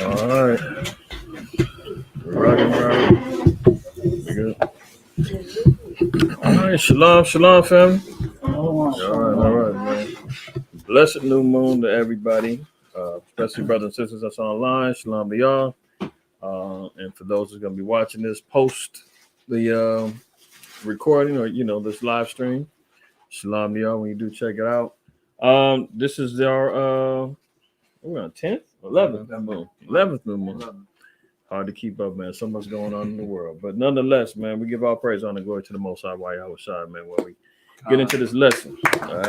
All right. Rocking, right. Good. All right. Shalom, shalom, family. All right, man. Blessed new moon to everybody, especially brothers and sisters that's online. Shalom to y'all. And for those who's going to be watching this post the recording or, this live stream, shalom to y'all when you do check it out. This is our, we're on 10th, 11th moon. 11th new moon. Hard to keep up, man. So much going on in the world. But nonetheless, man, we give all praise, honor, and glory to the Most High, Yahweh, man, when we get into this lesson. All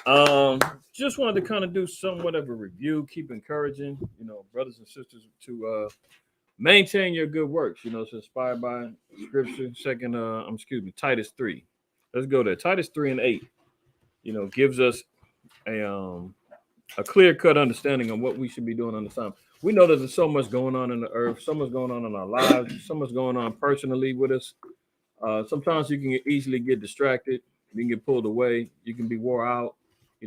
right. Just wanted to kind of do somewhat of a review, keep encouraging, brothers and sisters to maintain your good works. It's inspired by scripture. Titus 3. Let's go there. Titus 3 and 8, gives us a clear-cut understanding of what we should be doing on the time. We know that there's so much going on in the earth, so much going on in our lives, so much going on personally with us. Sometimes you can easily get distracted. You can get pulled away. You can be wore out.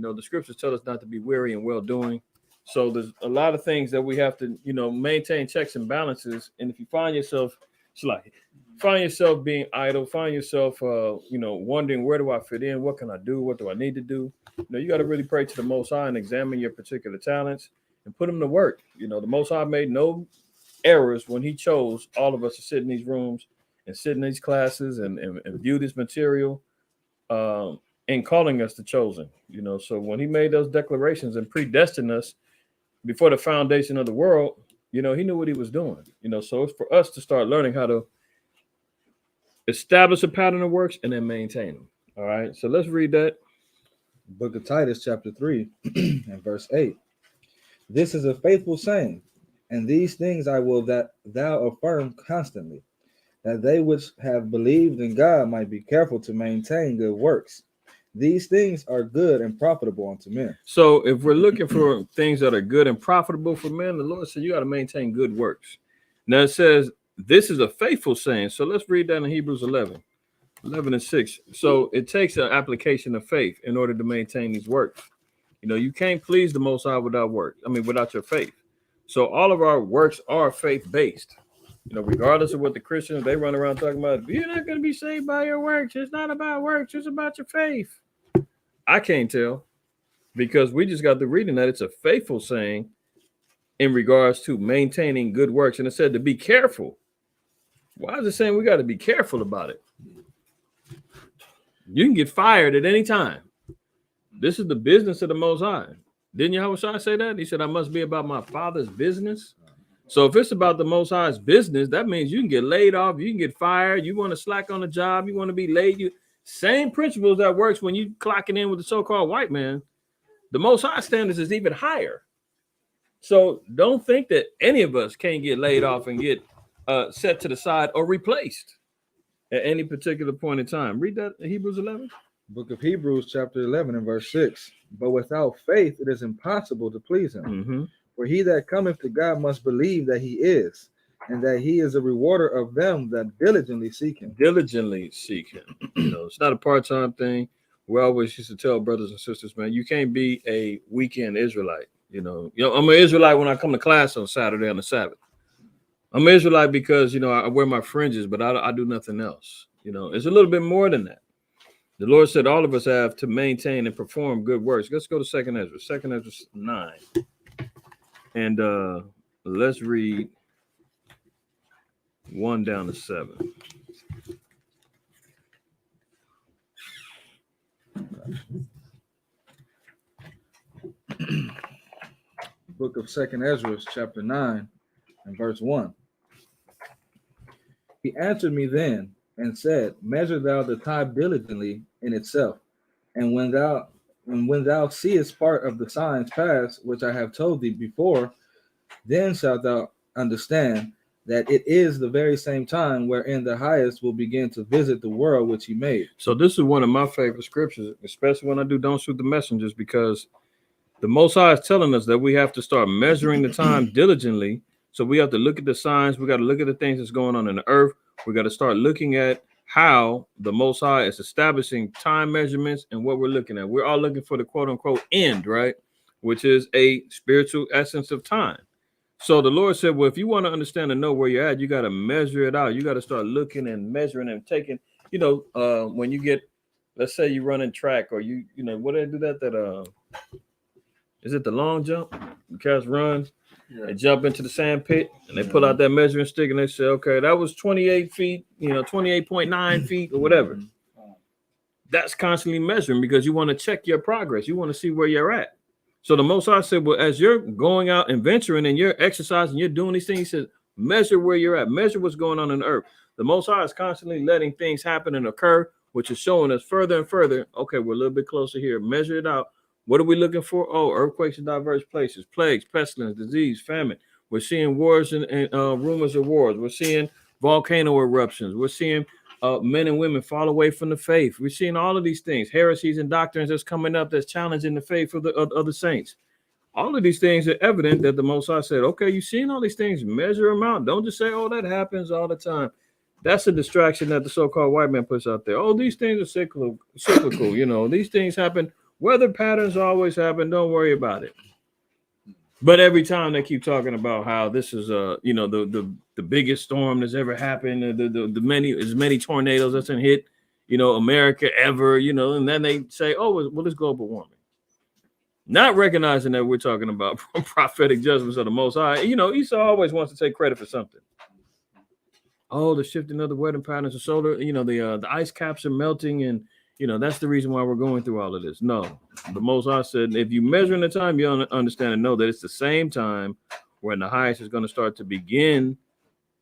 The scriptures tell us not to be weary in well-doing. So there's a lot of things that we have to, maintain checks and balances. And if you find yourself, being idle, find yourself, wondering, where do I fit in? What can I do? What do I need to do? You got to really pray to the Most High and examine your particular talents and put them to work. The Most High made no errors when he chose all of us to sit in these rooms and sit in these classes and view this material and calling us the chosen. So when he made those declarations and predestined us before the foundation of the world, he knew what he was doing. So it's for us to start learning how to establish a pattern of works and then maintain them. All right, so let's read that. Book of Titus, chapter 3, and verse 8. This is a faithful saying, and these things I will that thou affirm constantly, that they which have believed in God might be careful to maintain good works. These things are good and profitable unto men. So if we're looking for things that are good and profitable for men, the Lord said you got to maintain good works. Now it says, this is a faithful saying. So let's read that in Hebrews 11 and 6. So it takes an application of faith in order to maintain these works. You can't please the Most High without your faith. So all of our works are faith-based. Regardless of what the Christians, they run around talking about, you're not going to be saved by your works. It's not about works. It's about your faith. I can't tell, because we just got to reading that it's a faithful saying in regards to maintaining good works. And it said to be careful. Why is it saying we got to be careful about it? You can get fired at any time. This is the business of the Most High. Didn't Yahweh say that? He said, I must be about my Father's business. So if it's about the Most High's business, that means you can get laid off, you can get fired, you want to slack on the job, you want to be late. Same principles that works when you clocking in with the so-called white man. The Most High standards is even higher. So don't think that any of us can't get laid off and get set to the side or replaced at any particular point in time. Read that in Hebrews 11. Book of Hebrews, chapter 11, and verse 6. But without faith, it is impossible to please him. Mm-hmm. For he that cometh to God must believe that he is, and that he is a rewarder of them that diligently seek him. Diligently seek him. It's not a part-time thing. We always used to tell brothers and sisters, man, you can't be a weekend Israelite. I'm an Israelite when I come to class on Saturday on the Sabbath. I'm an Israelite because, I wear my fringes, but I do nothing else. It's a little bit more than that. The Lord said all of us have to maintain and perform good works. Let's go to 2nd Ezra 9. And let's read 1 down to 7. Book of 2nd Ezra, chapter 9, and verse 1. He answered me then and said, measure thou the time diligently in itself, and when thou seest part of the signs pass, which I have told thee before, then shalt thou understand that it is the very same time wherein the highest will begin to visit the world which he made. So this is one of my favorite scriptures, especially when I do Don't Shoot the Messengers, because the Most High is telling us that we have to start measuring the time diligently. So we have to look at the signs. We got to look at the things that's going on in the earth. We got to start looking at how the Most High is establishing time measurements and what we're looking at. We're all looking for the quote unquote end, right? Which is a spiritual essence of time. So the Lord said, well, if you want to understand and know where you're at, you got to measure it out. You got to start looking and measuring and taking, when you get, let's say you run in track or what do they do that is it the long jump? The cats run, they jump into the sand pit and they pull out that measuring stick and they say, okay, that was 28 feet, 28.9 feet or whatever. That's constantly measuring because you want to check your progress. You want to see where you're at. So the Most High said, well, as you're going out and venturing and you're exercising, you're doing these things, he says, measure where you're at, measure what's going on the earth. The Most High is constantly letting things happen and occur, which is showing us further and further. Okay, we're a little bit closer here. Measure it out. What are we looking for? Oh, earthquakes in diverse places, plagues, pestilence, disease, famine. We're seeing wars and rumors of wars. We're seeing volcano eruptions. We're seeing men and women fall away from the faith. We're seeing all of these things, heresies and doctrines that's coming up that's challenging the faith of the saints. All of these things are evident that the Most High said, okay, you've seen all these things, measure them out. Don't just say, oh, that happens all the time. That's a distraction that the so-called white man puts out there. Oh, these things are cyclical. These things happen. Weather patterns always happen. Don't worry about it. But every time they keep talking about how this is the biggest storm that's ever happened, the many tornadoes that's been hit, America ever, and then they say, oh, well, it's global warming. Not recognizing that we're talking about prophetic judgments of the Most High. Esau always wants to take credit for something. Oh, the shifting of the weather patterns, the solar, the ice caps are melting, and that's the reason why we're going through all of this. No, the Most High said, if you measure in the time, you understand and know that it's the same time when the highest is going to start to begin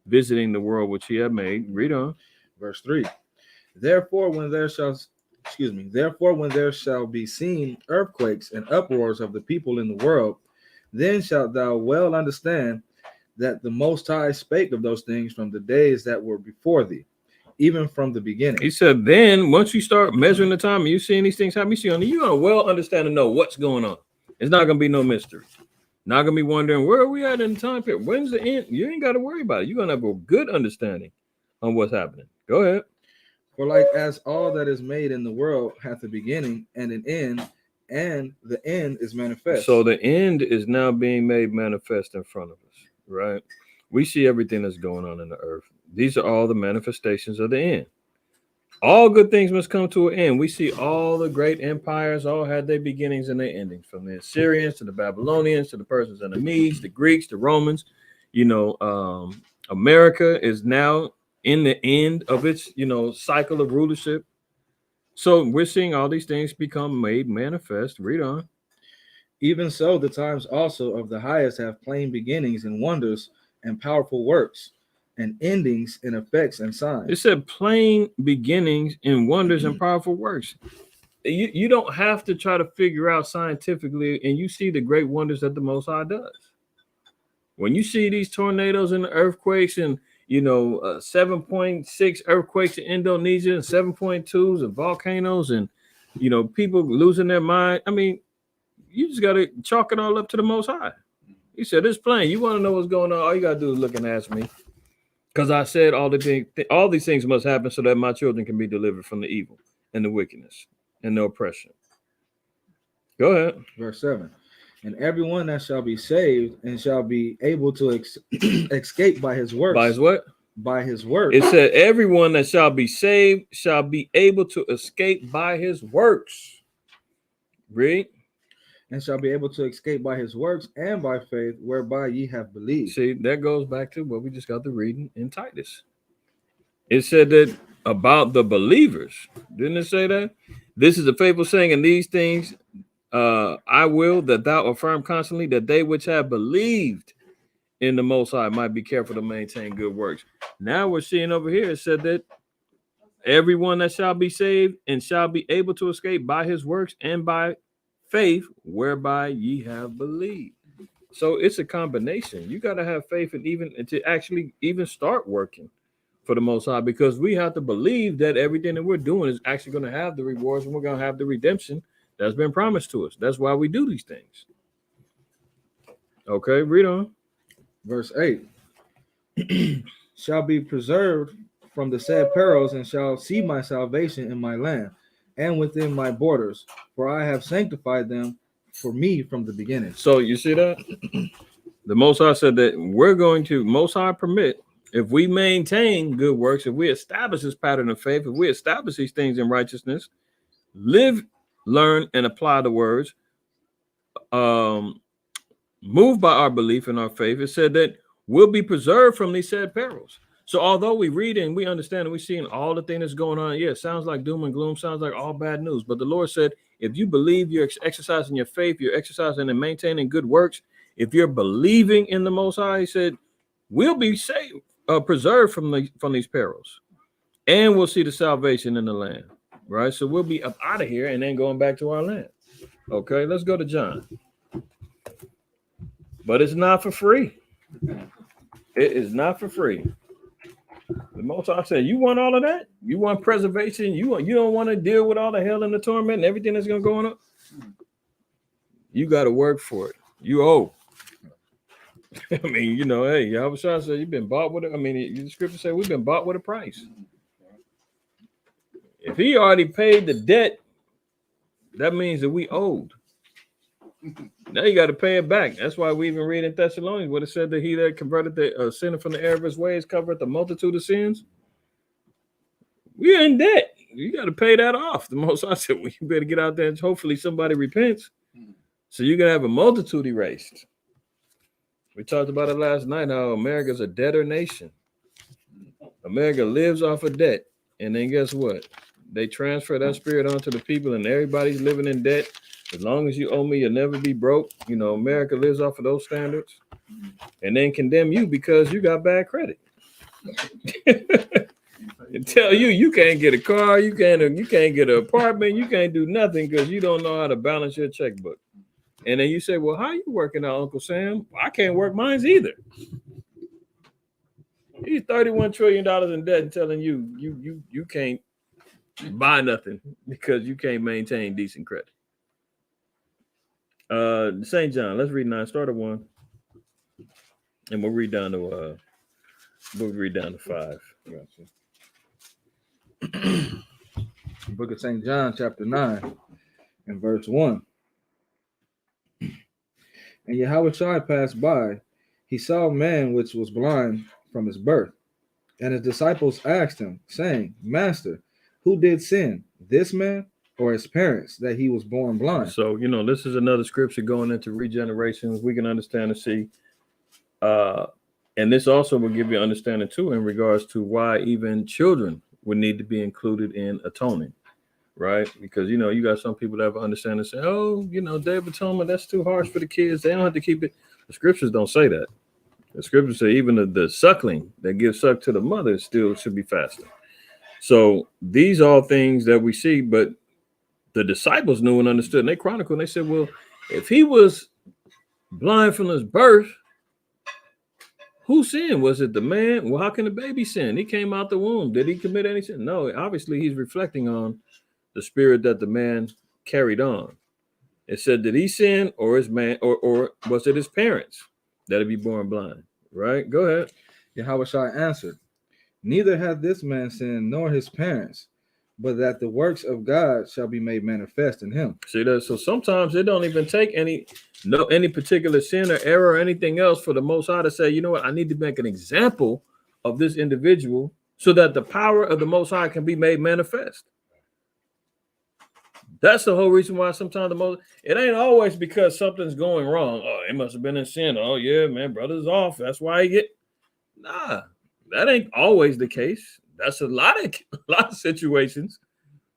visiting the world which he had made. Read on. Verse 3. Therefore, when there shall be seen earthquakes and uproars of the people in the world, then shalt thou well understand that the Most High spake of those things from the days that were before thee, even from the beginning. He said, then once you start measuring the time and you seeing these things happen, you're going to well understand and know what's going on. It's not going to be no mystery. Not going to be wondering, where are we at in the time period? When's the end? You ain't got to worry about it. You're going to have a good understanding on what's happening. Go ahead. For like as all that is made in the world hath a beginning and an end, and the end is manifest. So the end is now being made manifest in front of us, right? We see everything that's going on in the earth. These are all the manifestations of the end. All good things must come to an end. We see all the great empires all had their beginnings and their endings, from the Assyrians to the Babylonians to the Persians and the Medes, the Greeks, the Romans. America is now in the end of its, cycle of rulership. So we're seeing all these things become made manifest. Read on. Even so, the times also of the highest have plain beginnings and wonders and powerful works, and endings and effects and signs. It said plain beginnings and wonders and powerful works. You don't have to try to figure out scientifically, and you see the great wonders that the Most High does. When you see these tornadoes and the earthquakes and 7.6 earthquakes in Indonesia and 7.2s and volcanoes and people losing their mind. I mean, you just got to chalk it all up to the Most High. He said, it's plain. You want to know what's going on? All you got to do is look and ask me. Because I said all these things must happen so that my children can be delivered from the evil and the wickedness and the oppression. Go ahead. Verse 7. And everyone that shall be saved and shall be able to escape by his works. By his what? By his works. It said everyone that shall be saved shall be able to escape by his works. Read. And shall be able to escape by his works and by faith whereby ye have believed. See, that goes back to what we just got to reading in Titus. It said that about the believers. Didn't it say that? This is a faithful saying, and these things I will that thou affirm constantly, that they which have believed in the Most High might be careful to maintain good works. Now we're seeing over here, it said that everyone that shall be saved and shall be able to escape by his works and by faith whereby ye have believed. So it's a combination. You got to have faith and to actually even start working for the Most High, because we have to believe that everything that we're doing is actually going to have the rewards and we're going to have the redemption that's been promised to us. That's why we do these things. Okay, read on. Verse 8. Shall be preserved from the said perils, and shall see my salvation in my land and within my borders, for I have sanctified them for me from the beginning. So you see that? The Most High said that we're going to, Most High permit, if we maintain good works, if we establish this pattern of faith, if we establish these things in righteousness, live, learn, and apply the words, moved by our belief in our faith, it said that we'll be preserved from these said perils. So although we read and we understand and we see all the thing that's going on, yeah, it sounds like doom and gloom, sounds like all bad news. But the Lord said, if you believe, you're exercising your faith, you're exercising and maintaining good works, if you're believing in the Most High, he said, we'll be saved, preserved from these perils, and we'll see the salvation in the land, right? So we'll be up out of here and then going back to our land. Okay, let's go to John. But it's not for free. It is not for free. The Most High said, you want all of that? You want preservation? You don't want to deal with all the hell and the torment and everything that's going to go on? You got to work for it. You owe. I mean, hey, Yahweh said you've been bought with it. I mean, the scripture said we've been bought with a price. If he already paid the debt, that means that we owed. Now you got to pay it back. That's why we even read in Thessalonians what it said that he that converted the sinner from the error of his ways covered the multitude of sins. We're in debt. You got to pay that off. The Most High said, well, you better get out there and hopefully somebody repents. So you're going to have a multitude erased. We talked about it last night, how America's a debtor nation. America lives off of debt. And then guess what? They transfer that spirit onto the people and everybody's living in debt. As long as you owe me, you'll never be broke. America lives off of those standards and then condemn you because you got bad credit. And tell you can't get a car, you can't get an apartment, you can't do nothing because you don't know how to balance your checkbook. And then you say, well, how you working out, Uncle Sam? I can't work mine either. He's $31 trillion in debt and telling you can't buy nothing because you can't maintain decent credit. St. John, let's read 9, start at 1. And we'll read down to 5. Book of St. John, chapter 9, and verse 1. And Yahweh Shai passed by. He saw a man which was blind from his birth. And his disciples asked him, saying, Master, who did sin, this man or his parents, that he was born blind? So, this is another scripture going into regeneration. We can understand and see. And this also will give you understanding, too, in regards to why even children would need to be included in atoning. Right? Because, you got some people that have understanding and say, oh, Day of Atonement, that's too harsh for the kids. They don't have to keep it. The scriptures don't say that. The scriptures say even the suckling that gives suck to the mother still should be fasting. So these are things that we see, but the disciples knew and understood. And they chronicled and they said, well, if he was blind from his birth, who sinned? Was it the man? Well, how can the baby sin? He came out the womb. Did he commit any sin? No, obviously he's reflecting on the spirit that the man carried on. It said, did he sin or his man, or was it his parents that would be born blind? Right? Go ahead. Yahweh Shai answered, neither hath this man sinned nor his parents, but that the works of God shall be made manifest in him. See that? So sometimes it don't even take any particular sin or error or anything else for the Most High to say, you know what, I need to make an example of this individual so that the power of the Most High can be made manifest. That's the whole reason why sometimes it ain't always because something's going wrong. Oh, it must have been in sin. Oh, yeah, man, brother's off. That's why he get. Nah, that ain't always the case. That's a lot of situations,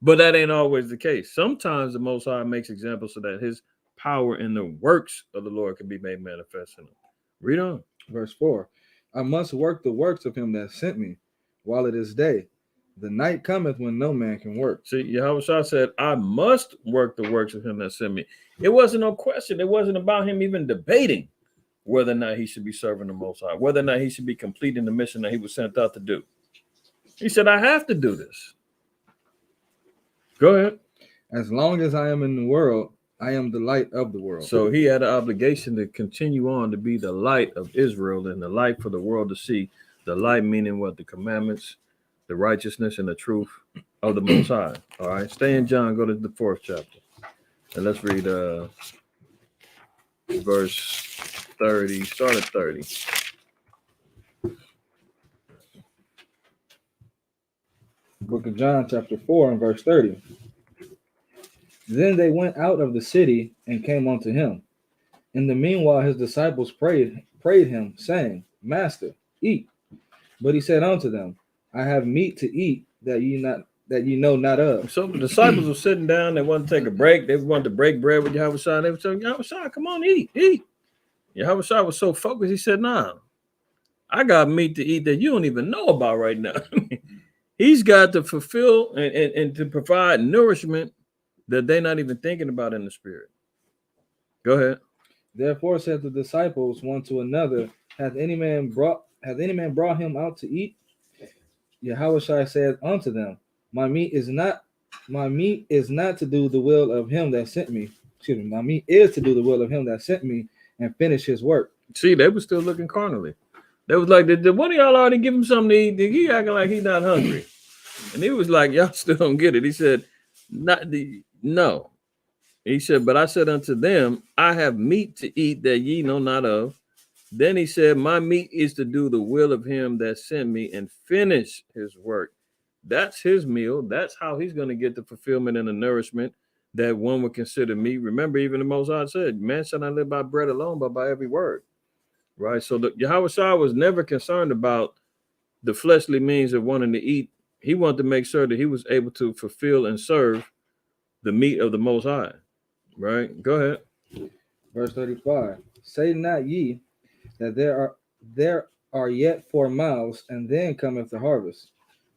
but that ain't always the case. Sometimes the Most High makes examples so that his power in the works of the Lord can be made manifest in him. Read on. Verse 4. I must work the works of him that sent me while it is day. The night cometh when no man can work. See, Yahweh Shai said, I must work the works of him that sent me. It wasn't no question. It wasn't about him even debating whether or not he should be serving the Most High, whether or not he should be completing the mission that he was sent out to do. He said, I have to do this. Go ahead. As long as I am in the world, I am the light of the world. So he had an obligation to continue on to be the light of Israel and the light for the world to see. The light meaning what? The commandments, the righteousness and the truth of the Most High. All right, stay in John. Go to the 4th chapter, and let's read verse 30. Start at 30. Book of John, chapter 4, and verse 30. Then they went out of the city and came unto him. In the meanwhile, his disciples prayed him, saying, Master, eat. But he said unto them, I have meat to eat that ye know not of. So the disciples were sitting down. They wanted to take a break. They wanted to break bread with Yahushua. They were saying, Yahushua, come on, eat. Yahushua was so focused. He said, nah, I got meat to eat that you don't even know about right now. He's got to fulfill and to provide nourishment that they're not even thinking about in the spirit. Go ahead. Therefore said the disciples one to another, Hath any man brought him out to eat? Yahushua said unto them, My meat is not to do the will of him that sent me. Excuse me, my meat is to do the will of him that sent me and finish his work. See, they were still looking carnally. They was like, did one of y'all already give him something to eat? He acting like he's not hungry. And he was like, y'all still don't get it. He said, no. He said, but I said unto them, I have meat to eat that ye know not of. Then he said, my meat is to do the will of him that sent me and finish his work. That's his meal. That's how he's going to get the fulfillment and the nourishment that one would consider meat. Remember, even the Most High said, man shall not live by bread alone, but by every word. Right? So Yahushua was never concerned about the fleshly means of wanting to eat. He wanted to make sure that he was able to fulfill and serve the meat of the Most High. Right? Go ahead. Verse 35. Say not ye that there are yet 4 miles, and then cometh the harvest.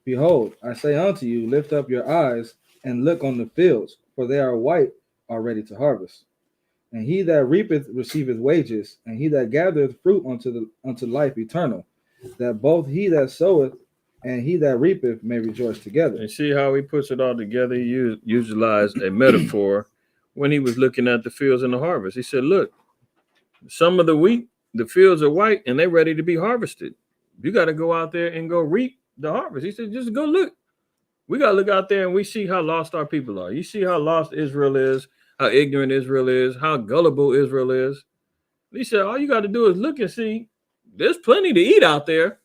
Behold, I say unto you, lift up your eyes and look on the fields, for they are white already to harvest. And he that reapeth receiveth wages, and he that gathereth fruit unto life eternal, that both he that soweth and he that reapeth may rejoice together. And see how he puts it all together. He utilized a metaphor when he was looking at the fields and the harvest. He said, look, some of the wheat, the fields are white and they're ready to be harvested. You got to go out there and go reap the harvest. He said, just go look. We got to look out there and we see how lost our people are. You see how lost Israel is, how ignorant Israel is, how gullible Israel is. He said, all you got to do is look and see there's plenty to eat out there.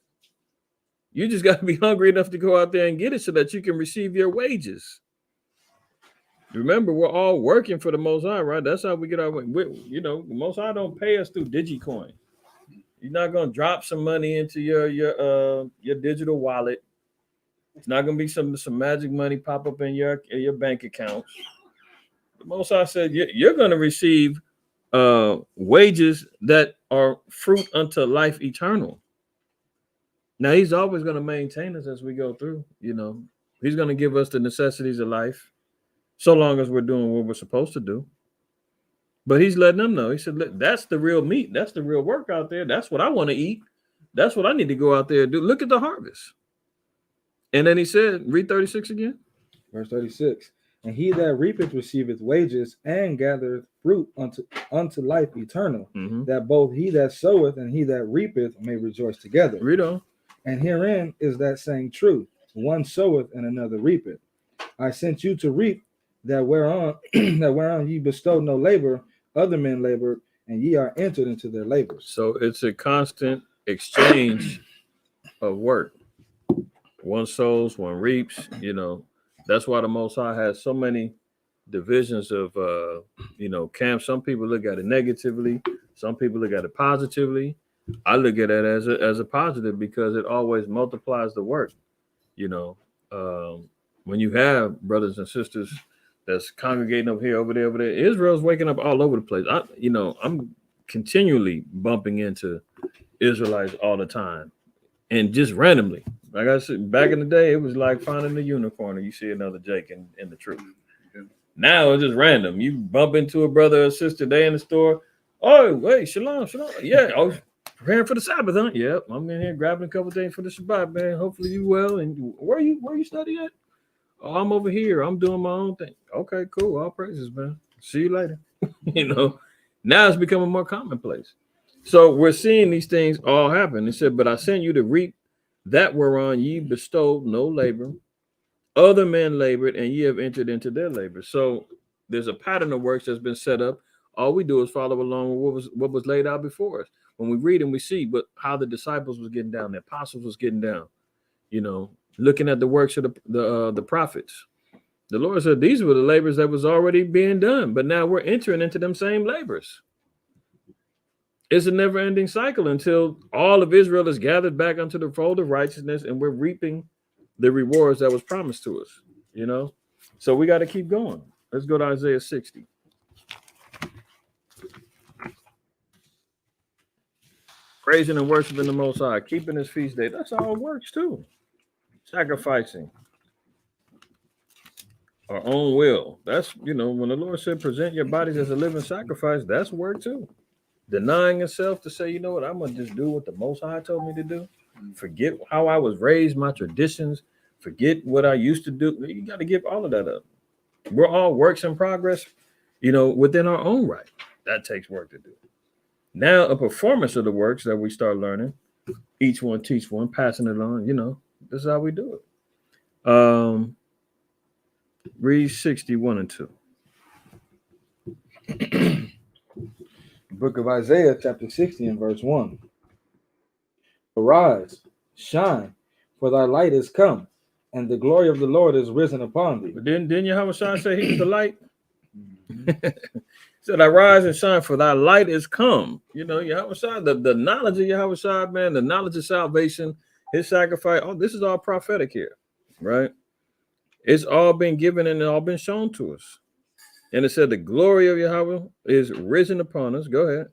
You just got to be hungry enough to go out there and get it so that you can receive your wages. Remember, we're all working for the Most High, right? That's how we get our, the Most High don't pay us through Digicoin. You're not going to drop some money into your digital wallet. It's not going to be some magic money pop up in your bank accounts. The Most High said you're going to receive wages that are fruit unto life eternal. Now, he's always going to maintain us as we go through. He's going to give us the necessities of life so long as we're doing what we're supposed to do. But he's letting them know. He said, look, that's the real meat. That's the real work out there. That's what I want to eat. That's what I need to go out there and do. Look at the harvest. And then he said, read 36 again. Verse 36. And he that reapeth receiveth wages and gathereth fruit unto life eternal, that both he that soweth and he that reapeth may rejoice together. Read on. And herein is that saying true, one soweth and another reapeth. I sent you to reap that whereon ye bestowed no labor, other men labored, and ye are entered into their labors. So it's a constant exchange of work. One sows, one reaps. That's why the Most High has so many divisions of camps. Some people look at it negatively, some people look at it positively. I look at it as a positive because it always multiplies the work. When you have brothers and sisters that's congregating over here, over there, Israel's waking up all over the place. I'm continually bumping into Israelites all the time, and just randomly. Like I said, back in the day, it was like finding a unicorn and you see another Jake in the truth. Now it's just random. You bump into a brother or sister, they in the store. Oh, wait, shalom. Yeah, preparing for the Sabbath, huh? Yep, I'm in here grabbing a couple things for the Shabbat, man. Hopefully you well. And where you study at? Oh, I'm over here. I'm doing my own thing. Okay, cool. All praises, man. See you later. Now it's becoming more commonplace. So we're seeing these things all happen. He said, but I sent you to reap that whereon ye bestowed no labor, other men labored, and ye have entered into their labor. So there's a pattern of works that's been set up. All we do is follow along with what was laid out before us. When we read and we see, but how the disciples was getting down, the apostles was getting down. Looking at the works of the prophets. The Lord said these were the labors that was already being done, but now we're entering into them same labors. It's a never-ending cycle until all of Israel is gathered back unto the fold of righteousness, and we're reaping the rewards that was promised to us. So we got to keep going. Let's go to Isaiah 60. Praising and worshiping the Most High, keeping his feast day. That's all it works too. Sacrificing our own will. That's, when the Lord said, present your bodies as a living sacrifice, that's work too. Denying yourself to say, you know what, I'm going to just do what the Most High told me to do. Forget how I was raised, my traditions, forget what I used to do. You got to give all of that up. We're all works in progress, within our own right. That takes work to do. Now, a performance of the works that we start learning, each one teach one, passing it on, this is how we do it. Read 61 and 2. Book of Isaiah, chapter 60 and verse 1. Arise, shine, for thy light is come, and the glory of the Lord is risen upon thee. But didn't Yahushua say he was the light? Said, arise and shine, for thy light is come. Yahushua, the knowledge of Yahushua, man, the knowledge of salvation, his sacrifice, this is all prophetic here, right? It's all been given and all been shown to us. And it said the glory of Yahweh is risen upon us. Go ahead.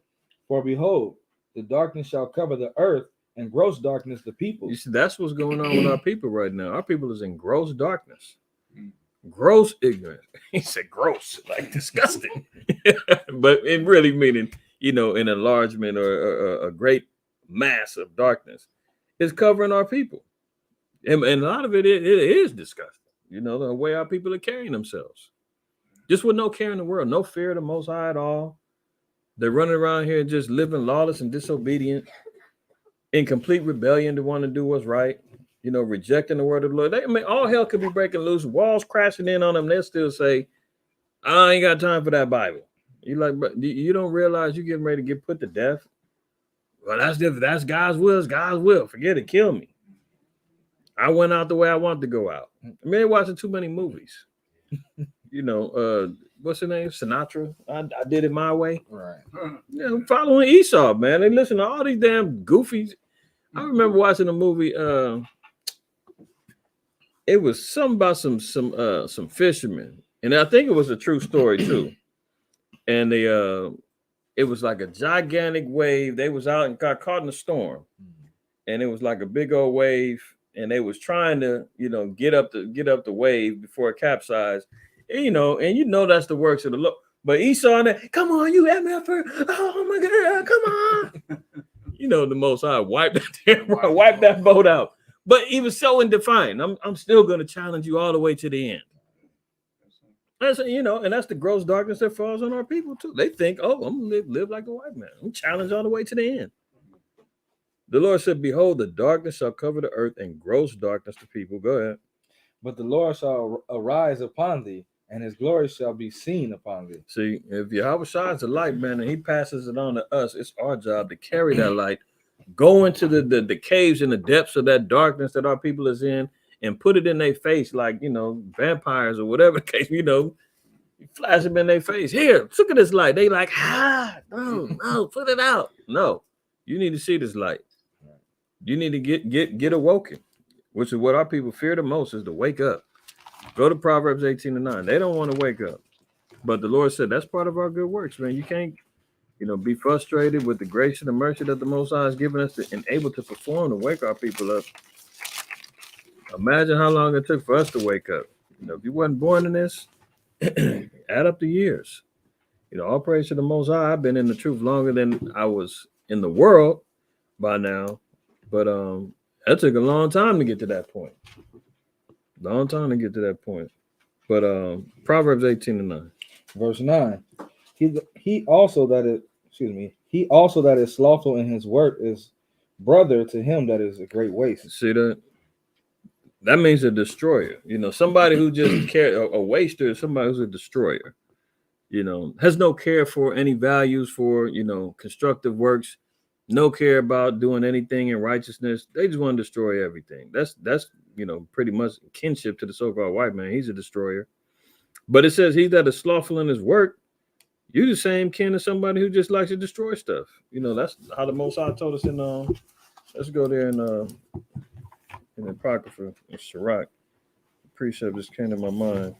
For behold, the darkness shall cover the earth, and gross darkness the people. You see, that's what's going on with our people right now. Our people is in gross darkness. Gross ignorance. He said gross, like disgusting. But it really meaning, an enlargement or a great mass of darkness is covering our people. And a lot of it is disgusting. The way our people are carrying themselves. Just with no care in the world, no fear of the Most High at all. They're running around here just living lawless and disobedient, in complete rebellion to want to do what's right, rejecting the word of the Lord. All hell could be breaking loose, walls crashing in on them. They'll still say, I ain't got time for that Bible. You like, but you don't realize you're getting ready to get put to death. Well, that's God's will. It's God's will. Forget it. Kill me. I went out the way I want to go out. They're watching too many movies. What's her name? Sinatra. I did it my way. Right. Following Esau, man. They listen to all these damn goofies. I remember watching a movie. It was something about some fishermen, and I think it was a true story too. And it was like a gigantic wave. They was out and got caught in a storm, and it was like a big old wave. And they was trying to, get up the wave before it capsized. And that's the works of the Lord. But Esau, come on, you had me up for, oh my God, come on. The Most High wiped that boat out. But he was so indefiant. I'm still going to challenge you all the way to the end. And that's the gross darkness that falls on our people too. They think, I'm going to live like a white man. I'm challenged all the way to the end. The Lord said, behold, the darkness shall cover the earth, and gross darkness the people. Go ahead. But the Lord shall arise upon thee, and his glory shall be seen upon thee. See, if Yahweh shines the light, man, and he passes it on to us, it's our job to carry that light, go into the caves and the depths of that darkness that our people is in, and put it in their face like, vampires or whatever the case, you flash them in their face. Here, look at this light. They like, no, put it out. No, you need to see this light. You need to get awoken, which is what our people fear the most, is to wake up. Go to Proverbs 18:9. They don't want to wake up. But the Lord said that's part of our good works, man. You can't, be frustrated with the grace and the mercy that the Most High has given us and able to perform to wake our people up. Imagine how long it took for us to wake up. If you wasn't born in this, add up the years. All praise to the Most High. I've been in the truth longer than I was in the world by now. But that took a long time to get to that point. But Proverbs 18:9. Verse 9. He also that is slothful in his work is brother to him that is a great waste. See that? That means a destroyer. You know, somebody who just care a waster is somebody who's a destroyer. You know, has no care for any values for, you know, constructive works, no care about doing anything in righteousness. They just want to destroy everything. That's you know, pretty much kinship to the so-called white man. He's a destroyer. But it says he that is slothful in his work, you the same kin as somebody who just likes to destroy stuff. You know, that's how the Most High told us in let's go there in the Apocrypha in Sirach. The precept just came to my mind.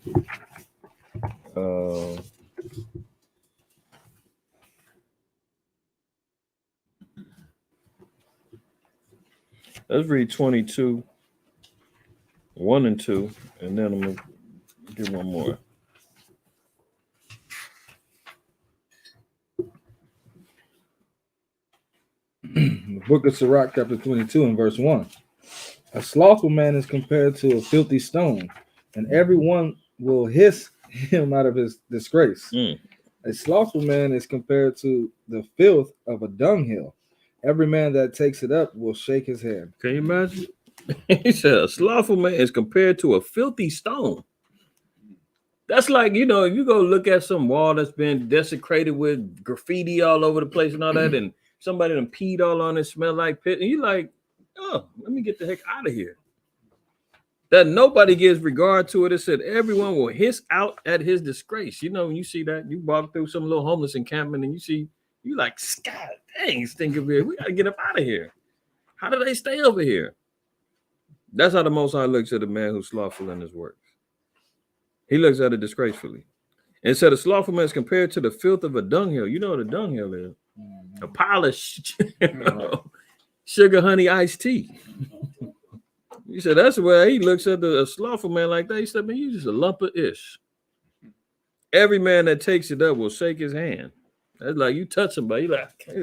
Let's read 22, 1 and 2, and then I'm going to get one more. The book of Sirach, chapter 22, and verse 1. A slothful man is compared to a filthy stone, and everyone will hiss him out of his disgrace. A slothful man is compared to the filth of a dunghill. Every man that takes it up will shake his head. Can you imagine? He said a slothful man is compared to a filthy stone. That's like, you know, if you go look at some wall that's been desecrated with graffiti all over the place and all that, and somebody done peed all on it, smell like pit, and you're like, oh, let me get the heck out of here. That nobody gives regard to it. It said everyone will hiss out at his disgrace. You know, when you see that, you walk through some little homeless encampment and you see, you like, God dang, stink of here. We got to get up out of here. How do they stay over here? That's how the Most High looks at a man who's slothful in his works. He looks at it disgracefully. And it said a slothful man is compared to the filth of a dunghill. You know what a dunghill is? A pile of sugar, honey, iced tea. He said that's the way he looks at a slothful man like that. He said, man, you just a lump of ish. Every man that takes it up will shake his hand. That's like you touch somebody, you like, I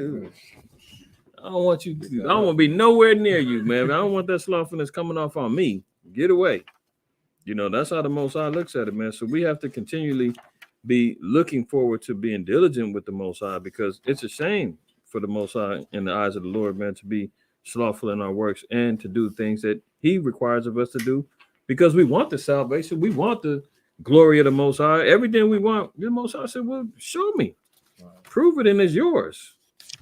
don't want you. I don't want to be nowhere near you, man. I don't want that slothfulness coming off on me. Get away. You know, that's how the Most High looks at it, man. So we have to continually be looking forward to being diligent with the Most High, because it's a shame for the Most High in the eyes of the Lord, man, to be slothful in our works and to do things that he requires of us to do, because we want the salvation. We want the glory of the Most High. Everything we want, the Most High said, well, show me. Prove it and it's yours.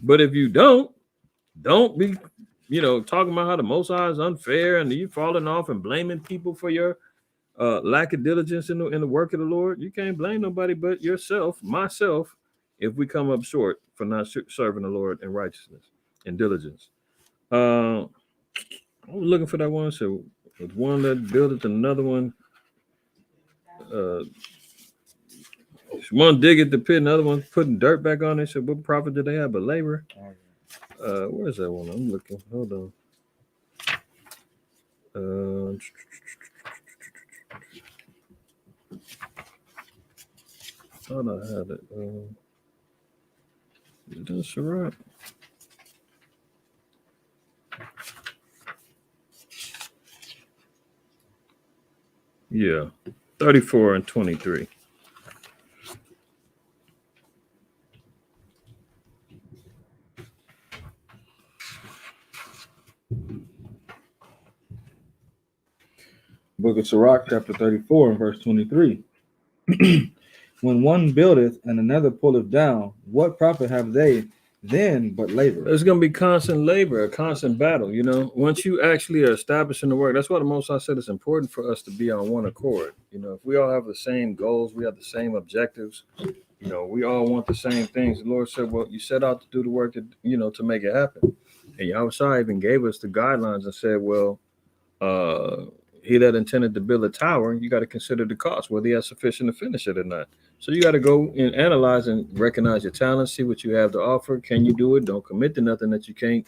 But if you don't be, you know, talking about how the Most High is unfair and you falling off and blaming people for your lack of diligence in the work of the Lord. You can't blame nobody but yourself, myself, if we come up short for not serving the Lord in righteousness and diligence. I was looking for that one. So with one that buildeth another one. One dig at the pit, another one putting dirt back on it. So what profit did they have but labor? Where's that one? I'm looking. Hold on. Thought I had it. Is this right? Yeah, 34 and 23. Book of Sirach, chapter 34, and verse 23. When one buildeth and another pulleth down, what profit have they then but labor? There's going to be constant labor, a constant battle. You know, once you actually are establishing the work, that's why the Most High said it's important for us to be on one accord. You know, if we all have the same goals, we have the same objectives, you know, we all want the same things. The Lord said, well, you set out to do the work, to make it happen. And Yahweh even gave us the guidelines and said, well, he that intended to build a tower, you got to consider the cost, whether he has sufficient to finish it or not. So you got to go and analyze and recognize your talents, see what you have to offer. Can you do it? Don't commit to nothing that you can't,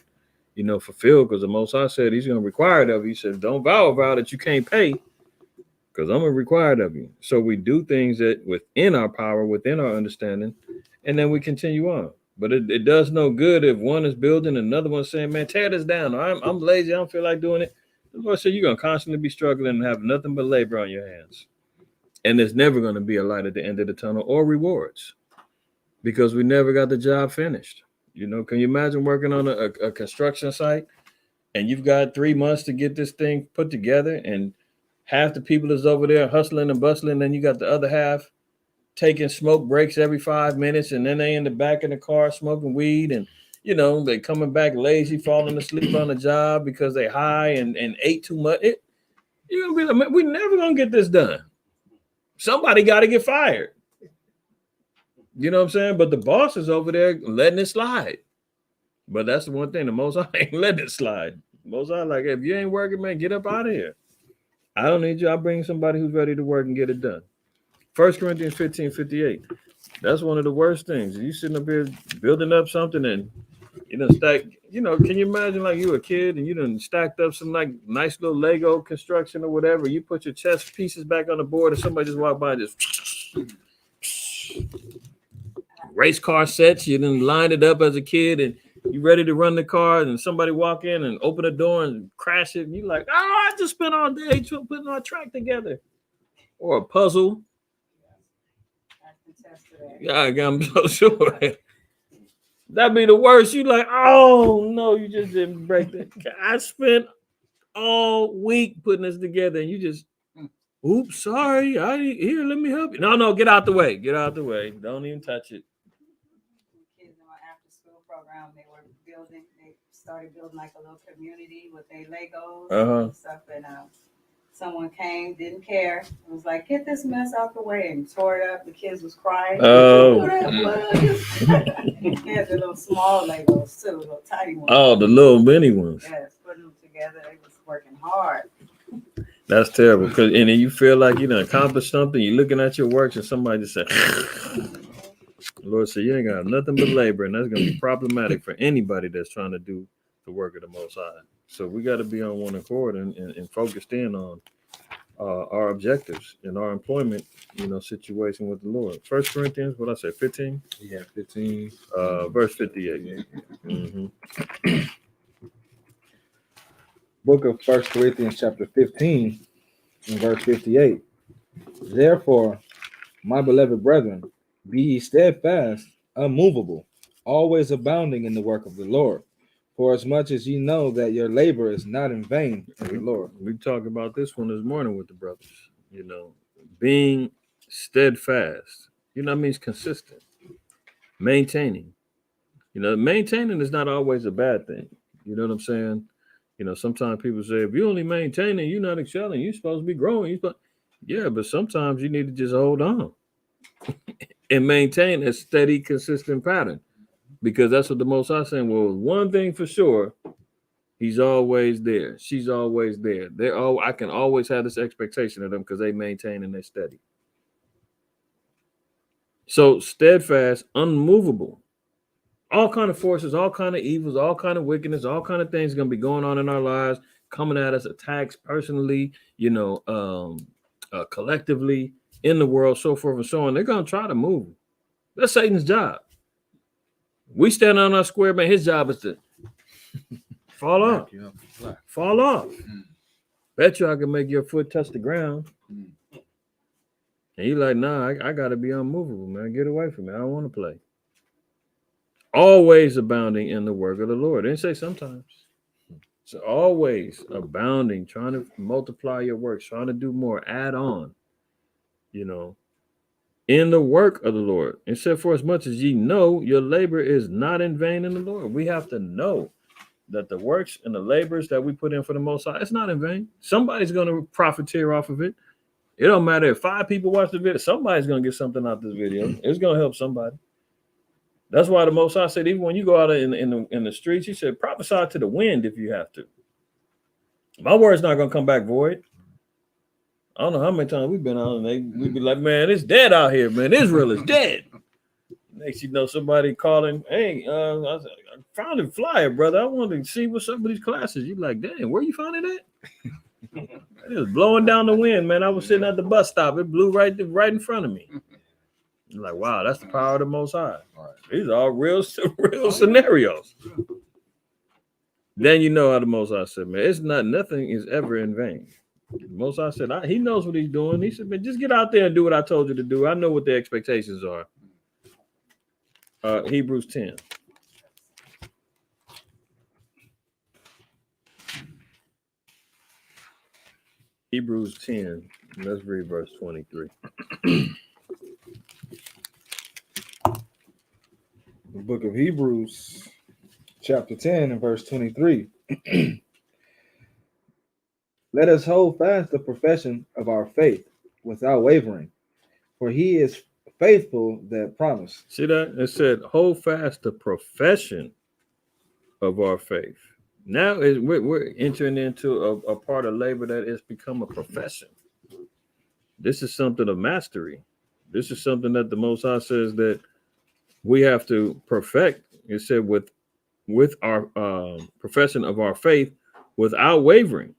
fulfill, because the Most High said he's going to require it of you. He said, don't vow that you can't pay, because I'm going to require it of you. So we do things that within our power, within our understanding, and then we continue on. But it does no good if one is building, another one saying, man, tear this down. I'm lazy. I don't feel like doing it. The Lord said you're going to constantly be struggling and have nothing but labor on your hands. And there's never going to be a light at the end of the tunnel or rewards, because we never got the job finished. You know, can you imagine working on a construction site and you've got 3 months to get this thing put together, and half the people is over there hustling and bustling, then you got the other half taking smoke breaks every 5 minutes, and then they in the back of the car smoking weed, and you know they coming back lazy, falling asleep on the job because they high and ate too much. You're gonna be like, man, we never gonna get this done. Somebody got to get fired. You know what I'm saying? But the boss is over there letting it slide. But that's the one thing, the Most High ain't letting it slide. Most High like, if you ain't working, man, get up out of here. I don't need you. I'll bring somebody who's ready to work and get it done. 1 Corinthians 15:58. That's one of the worst things. You sitting up here building up something and you done stack, you know, can you imagine like you a kid and you done stacked up some like nice little Lego construction or whatever. You put your chess pieces back on the board and somebody just walk by and just race car sets. You done lined it up as a kid and you ready to run the car, and somebody walk in and open the door and crash it. And you like, oh, I just spent all day putting our track together. Or a puzzle. Yeah, I'm so sure. That'd be the worst. You like, oh no, you just didn't break that. I spent all week putting this together, and you just, oops, sorry. Here, let me help you. No, get out the way. Get out the way. Don't even touch it. Kids in my after school program, they started building like a little community with their Legos and stuff, and someone came, didn't care. It was like, get this mess out the way, and tore it up. The kids was crying. Oh. They had the little small Legos too, little tiny ones. Oh, the little mini ones. Yes, putting them together. They was working hard. That's terrible. And then you feel like you done accomplished something. You're looking at your works and somebody just said, the Lord said, you ain't got nothing but labor, and that's going to be problematic for anybody that's trying to do the work of the Most High. So we got to be on one accord and focused in on our objectives and our employment, situation with the Lord. 1 Corinthians, what I say, 15? Yeah, 15. Verse 58. Mm-hmm. Book of 1 Corinthians chapter 15 and verse 58. Therefore, my beloved brethren, be ye steadfast, unmovable, always abounding in the work of the Lord. For as much as ye know that your labor is not in vain in the Lord. We talked about this one this morning with the brothers, being steadfast, that means consistent, maintaining, maintaining is not always a bad thing. You know what I'm saying? Sometimes people say, if you're only maintaining, you're not excelling, you're supposed to be growing. Yeah, but sometimes you need to just hold on and maintain a steady, consistent pattern. Because that's what the Most High saying. Well, one thing for sure, he's always there. She's always there. I can always have this expectation of them because they maintain and they're steady. So steadfast, unmovable. All kind of forces, all kind of evils, all kind of wickedness, all kind of things going to be going on in our lives, coming at us, attacks personally, collectively in the world, so forth and so on. They're going to try to move. That's Satan's job. We stand on our square, man. His job is to fall off. Fall off. Bet you I can make your foot touch the ground. And you're like, nah, I got to be unmovable, man. Get away from me. I don't want to play. Always abounding in the work of the Lord. They didn't say sometimes. So always abounding, trying to multiply your works, trying to do more, add on, in the work of the Lord. It said, for as much as ye know, your labor is not in vain in the Lord. We have to know that the works and the labors that we put in for the Most High, it's not in vain. Somebody's going to profiteer off of it. It don't matter if 5 people watch the video. Somebody's going to get something out of this video. It's going to help somebody. That's why the Most High said, even when you go out in the streets, he said, prophesy to the wind if you have to. My word's not going to come back void. I don't know how many times we've been out and we'd be like, man, it's dead out here, man. Israel is dead. Next you know, somebody calling, hey, I found a flyer, brother. I wanted to see what's up with these classes. You're like, damn, where you finding that? It was blowing down the wind, man. I was sitting at the bus stop. It blew right in front of me. You're like, wow, that's the power of the Most High. Right. These are all real scenarios. Then you know how the Most High said, man, nothing is ever in vain. The Most High said, he knows what he's doing. He said, man, just get out there and do what I told you to do. I know what the expectations are. Hebrews 10. Hebrews 10. Let's read verse 23. The book of Hebrews, chapter 10 and verse 23. Let us hold fast the profession of our faith without wavering, for he is faithful that promised. See that? It said, hold fast the profession of our faith. Now we're entering into a part of labor that has become a profession. This is something of mastery. This is something that the Most High says that we have to perfect. It said with our profession of our faith without wavering.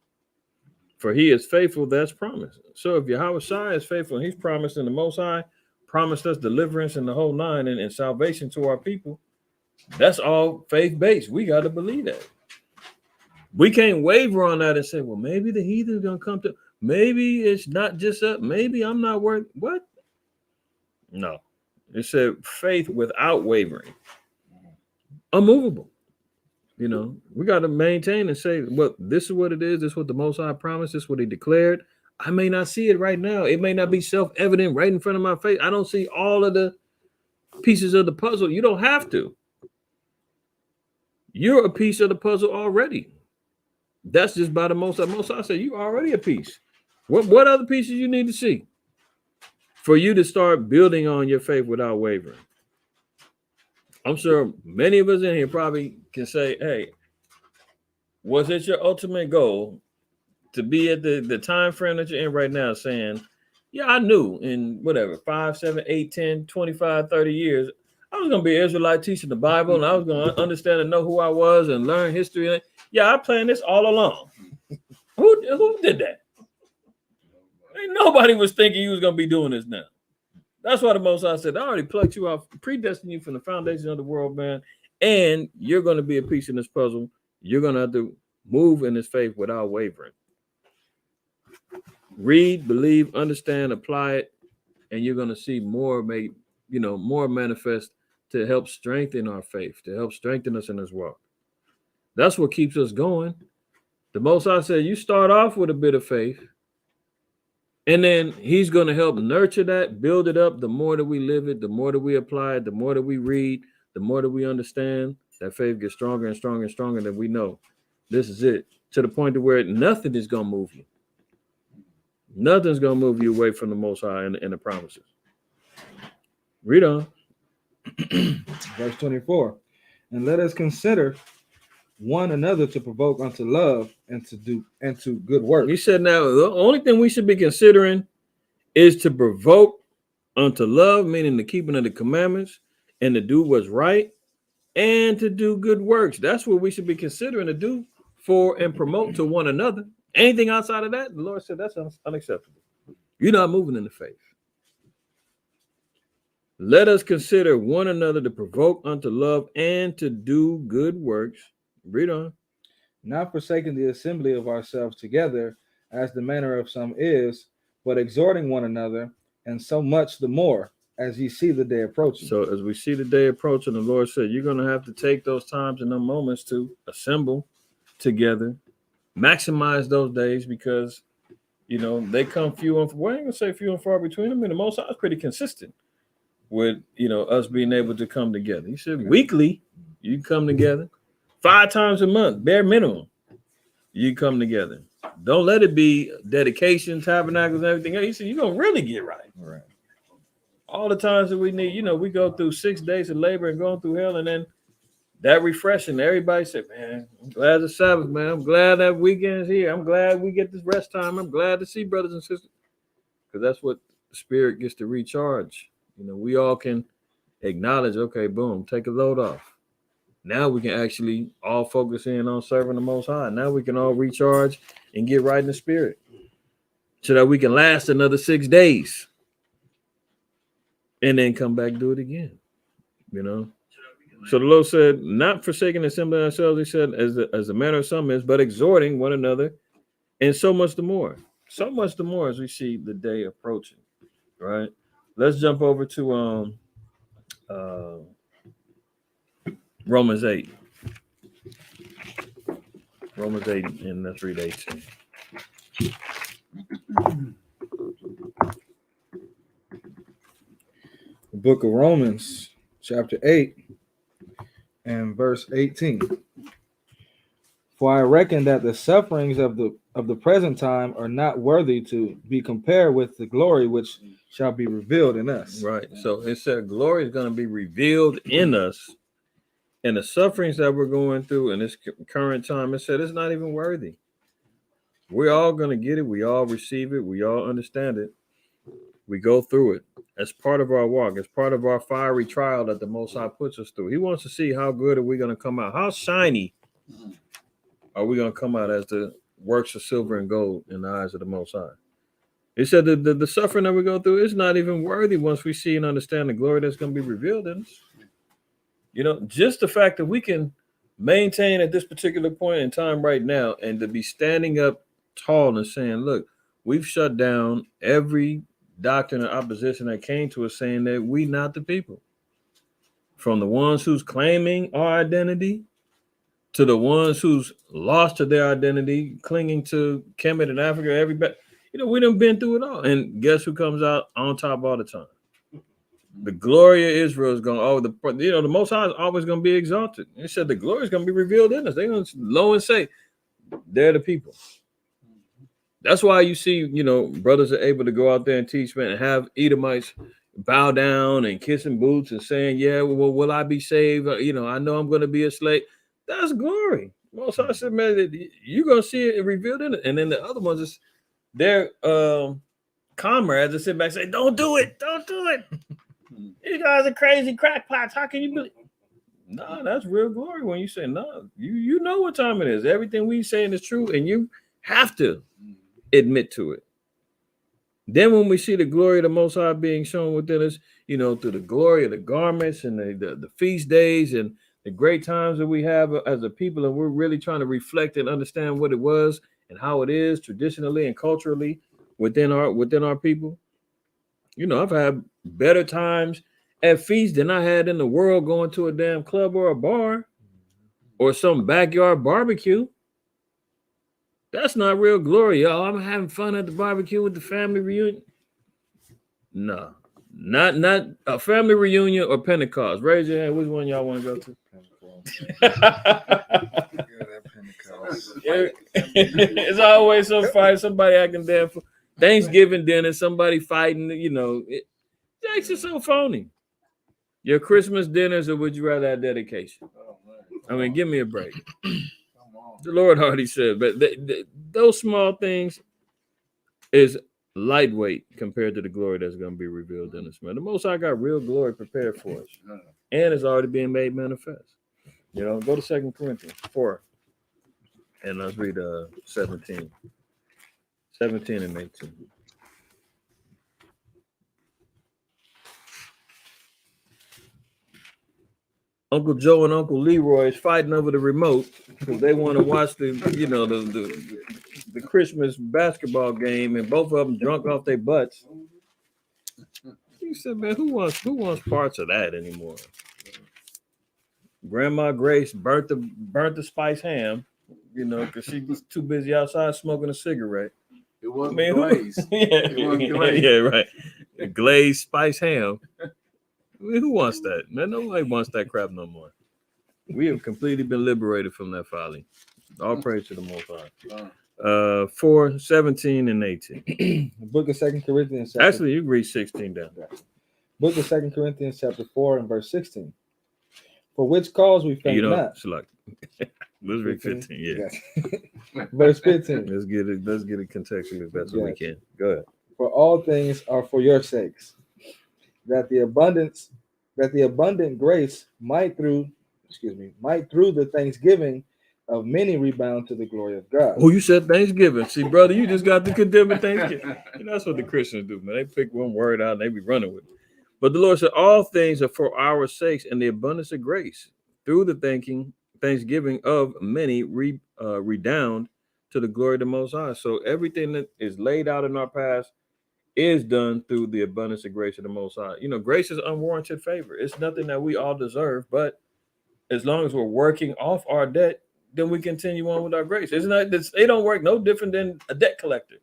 For he is faithful that's promised. So if Yahweh Shai is faithful and he's promised, and the Most High promised us deliverance in the whole nine and salvation to our people, that's all faith-based. We got to believe that. We can't waver on that and say, well, maybe the heathen's going to come to, maybe it's not just up, maybe I'm not worth, what? No. It said faith without wavering. Unmovable. You know, we got to maintain and say, well, this is what it is. This is what the Most High promised. This is what he declared. I may not see it right now. It may not be self-evident right in front of my face. I don't see all of the pieces of the puzzle. You don't have to. You're a piece of the puzzle already. That's just by the Most High. Most High said, you're already a piece. What other pieces you need to see for you to start building on your faith without wavering? I'm sure many of us in here probably can say, hey, was it your ultimate goal to be at the time frame that you're in right now saying, yeah, I knew in whatever, 5, 7, 8, 10, 25, 30 years, I was going to be an Israelite teaching the Bible and I was going to understand and know who I was and learn history. Yeah, I planned this all along. Who did that? Ain't nobody was thinking you was going to be doing this now. That's why the Most High said, I already plucked you off, predestined you from the foundation of the world, man. And you're going to be a piece in this puzzle. You're going to have to move in this faith without wavering. Read, believe, understand, apply it, and you're going to see more more manifest to help strengthen our faith, to help strengthen us in this walk. That's what keeps us going. The Most High said, you start off with a bit of faith, and then he's going to help nurture that, build it up. The more that we live it, the more that we apply it, the more that we read, the more that we understand, that faith gets stronger and stronger and stronger, that we know this is it, to the point to where nothing is going to move you. Nothing's going to move you away from the Most High and the promises. Read on. Verse 24. And let us consider one another to provoke unto love and to good work. He said, now the only thing we should be considering is to provoke unto love, meaning the keeping of the commandments, and to do what's right, and to do good works. That's what we should be considering to do for and promote to one another. Anything outside of that, the Lord said that's unacceptable. You're not moving in the faith. Let us consider one another to provoke unto love and to do good works. Read on. Not forsaking the assembly of ourselves together, as the manner of some is, but exhorting one another, and so much the more, as ye see the day approaching. So as we see the day approaching, the Lord said, you're going to have to take those times and those moments to assemble together, maximize those days, because, they come few and far. Well, I ain't going to say few and far between them. I mean, the Most High is pretty consistent with, us being able to come together. He said weekly, you come together. 5 times a month, bare minimum, you come together. Don't let it be dedication, tabernacles, and everything else. He said, you're going to really get right. Right. All the times that we need, we go through 6 days of labor and going through hell, and then that refreshing. Everybody said, man, I'm glad it's Sabbath, man. I'm glad that weekend's here. I'm glad we get this rest time. I'm glad to see brothers and sisters, because that's what the spirit gets to recharge. We all can acknowledge, okay, boom, take a load off. Now we can actually all focus in on serving the Most High. Now we can all recharge and get right in the spirit so that we can last another 6 days and then come back and do it again. So the Lord said, not forsaking the assembly of ourselves, he said, as the manner of some is, but exhorting one another, and so much the more. So much the more as we see the day approaching, right? Let's jump over to Romans 8. Romans 8, and let's read 18. book of Romans, chapter 8, and verse 18. For I reckon that the sufferings of the present time are not worthy to be compared with the glory which shall be revealed in us. Right. So it said glory is going to be revealed in us, and the sufferings that we're going through in this current time, it said it's not even worthy. We're all going to get it. We all receive it. We all understand it. We go through it. As part of our walk. It's part of our fiery trial that the Most High puts us through. He wants to see how good are we going to come out. How shiny are we going to come out as the works of silver and gold in the eyes of the Most High? He said that the suffering that we go through is not even worthy once we see and understand the glory that's going to be revealed in us. You know, just the fact that we can maintain at this particular point in time right now and to be standing up tall and saying, look, we've shut down every doctrine and opposition that came to us saying that we not the people. From the ones who's claiming our identity to the ones who's lost to their identity, clinging to Kemet and Africa, everybody. You know, we done been through it all. And guess who comes out on top all the time? The glory of Israel is going, the Most High is always going to be exalted. He said the glory is going to be revealed in us. They're going to low and say, they're the people. That's why you see, brothers are able to go out there and teach, man, and have Edomites bow down and kissing boots and saying, yeah, well, will I be saved? I know I'm going to be a slave. That's glory. Most High said, man, you're going to see it revealed in it. And then the other ones is their comrades that sit back and say, don't do it. Don't do it. You guys are crazy crackpots. How can you believe? No, that's real glory when you say, no, you know what time it is. Everything we saying is true, and you have to admit to it. Then when we see the glory of the Most High being shown within us, through the glory of the garments and the feast days and the great times that we have as a people, and we're really trying to reflect and understand what it was and how it is traditionally and culturally within our people. I've had better times at feast than I had in the world going to a damn club or a bar or some backyard barbecue. That's not real glory, y'all. I'm having fun at the barbecue with the family reunion. No, not a family reunion or Pentecost. Raise your hand. Which one y'all want to go to? It's always some fight. Somebody acting damn. Thanksgiving dinner. Somebody fighting. It's just so phony. Your Christmas dinners, or would you rather have dedication? I mean, give me a break. The Lord already said, but those small things is lightweight compared to the glory that's going to be revealed in us, man. The Most High got real glory prepared for us, and it's already being made manifest. Go to 2 Corinthians 4, and let's read 17 and 18. Uncle Joe and Uncle Leroy is fighting over the remote because they want to watch the Christmas basketball game, and both of them drunk off their butts. He said, man, who wants parts of that anymore? Grandma Grace burnt the spiced ham, because she was too busy outside smoking a cigarette. It wasn't glazed. It wasn't glazed. Yeah, right. Glazed spiced ham. Who wants that? Man, nobody wants that crap no more. We have completely been liberated from that folly. All praise to the Most High. 4, 17, and 18. The book of 2 Corinthians. Actually, you read 16 down. Book of 2 Corinthians chapter 4 and verse 16. For which cause we faint not. Let's read 15. Yeah. Verse 15. Let's get it contextually as best as we can. Go ahead. For all things are for your sakes, that the abundant grace might through the thanksgiving of many rebound to the glory of God. Oh, you said Thanksgiving. See, brother, you just got to condemn Thanksgiving. That's what the Christians do, man. They pick one word out and they be running with it. But the Lord said, all things are for our sakes and the abundance of grace through the thanksgiving of many redound to the glory of the Most High. So everything that is laid out in our past is done through the abundance of grace of the Most High. Grace is unwarranted favor. It's nothing that we all deserve, but as long as we're working off our debt, then we continue on with our grace. It don't work no different than a debt collector.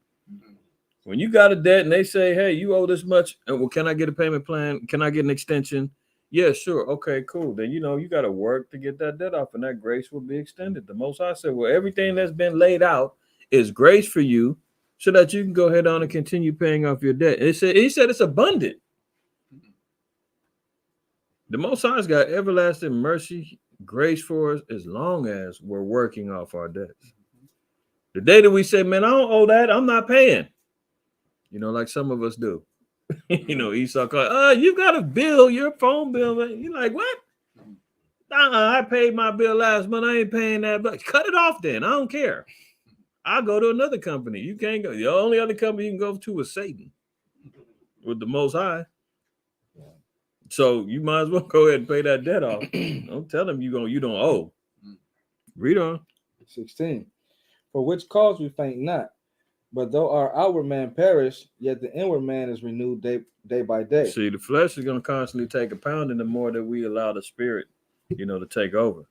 When you got a debt and they say, hey, you owe this much, well, can I get a payment plan? Can I get an extension? Yeah, sure. Okay, cool. Then, you got to work to get that debt off, and that grace will be extended. The Most High said, well, everything that's been laid out is grace for you so that you can go ahead on and continue paying off your debt. He said it's abundant. The Most High's got everlasting mercy, grace for us as long as we're working off our debts. The day that we say, man, I don't owe that, I'm not paying. Like some of us do. Esau called, you got a bill, your phone bill. You're like, what? I paid my bill last month. I ain't paying that. But cut it off then. I don't care. I'll go to another company. You can't go. The only other company you can go to is Satan with the Most High. So you might as well go ahead and pay that debt off. Don't tell them you don't owe. Read on. 16. For which cause we faint not. But though our outward man perish, yet the inward man is renewed day by day. See, the flesh is going to constantly take a pounding the more that we allow the spirit, to take over.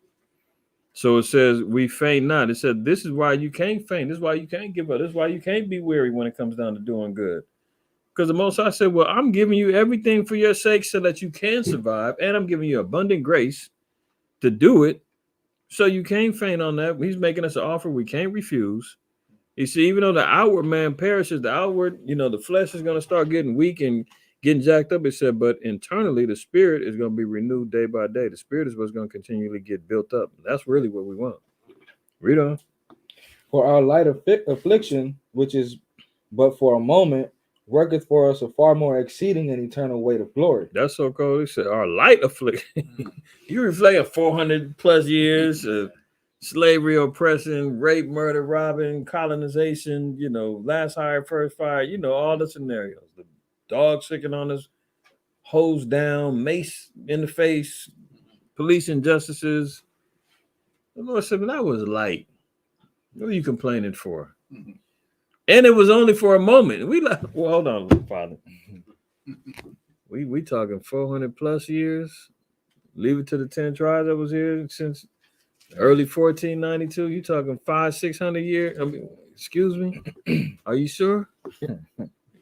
So it says, we faint not. It said, this is why you can't faint. This is why you can't give up. This is why you can't be weary when it comes down to doing good. Because the Most High said, well, I'm giving you everything for your sake so that you can survive. And I'm giving you abundant grace to do it. So you can't faint on that. He's making us an offer we can't refuse. You see, even though the outward man perishes, the outward, the flesh is going to start getting weak and getting jacked up. It said, but internally, the spirit is going to be renewed day by day. The spirit is what's going to continually get built up. That's really what we want. Read on. For our light affliction, which is but for a moment, worketh for us a far more exceeding and eternal weight of glory. That's so cool. He said, our light affliction. You reflect 400 plus years of slavery, oppression, rape, murder, robbing, colonization, last hire, first fire, all the scenarios. The dog sicking on us, hose down, mace in the face, police injustices. The Lord said, that was light. What are you complaining for? Mm-hmm. And it was only for a moment. We like, well, hold on, Father. We talking 400 plus years. Leave it to the 10 tribes that was here since early 1492. You talking 500-600 years? I mean, excuse me. Are you sure?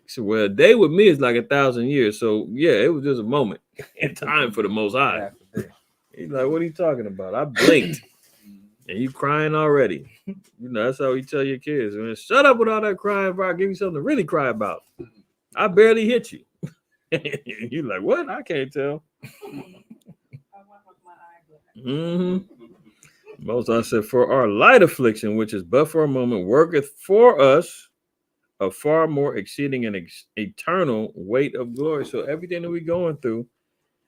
So, well, a day with me is like 1,000 years. So yeah, it was just a moment in time for the Most High. He's like, what are you talking about? I blinked. And you crying already. That's how you tell your kids. Man, shut up with all that crying, bro. I'll give you something to really cry about. I barely hit you. You're like, what? I can't tell. Most I said, for our light affliction, which is but for a moment, worketh for us a far more exceeding and eternal weight of glory. So everything that we're going through,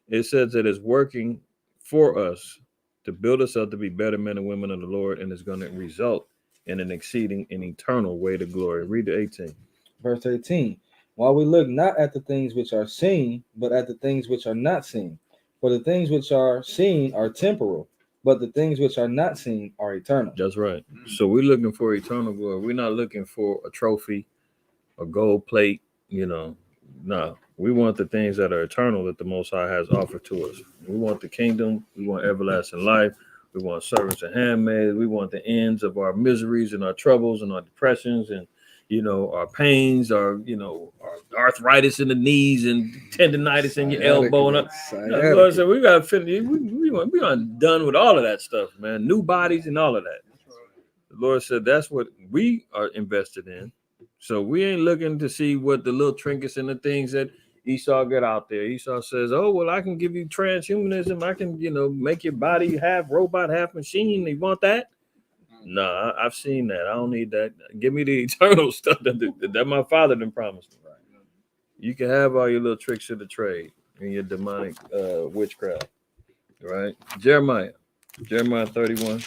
it says that it's working for us to build us up to be better men and women of the Lord, and it's going to result in an exceeding and eternal weight of glory. Read the 18. Verse 18. While we look not at the things which are seen, but at the things which are not seen. For the things which are seen are temporal, but the things which are not seen are eternal. That's right. So we're looking for eternal glory. We're not looking for a trophy, a gold plate, No, we want the things that are eternal that the Most High has offered to us. We want the kingdom. We want everlasting life. We want servants and handmaids. We want the ends of our miseries and our troubles and our depressions and, our pains, our arthritis in the knees and tendonitis in your elbow. And the Lord said, we got to finish. We are done with all of that stuff, man. New bodies and all of that. The Lord said that's what we are invested in. So we ain't looking to see what the little trinkets and the things that Esau got out there. Esau says, oh, well, I can give you transhumanism. I can, make your body half robot, half machine. You want that? No, I've seen that. I don't need that. Give me the eternal stuff that my Father done promised me. You can have all your little tricks of the trade and your demonic witchcraft. Right? Jeremiah 31.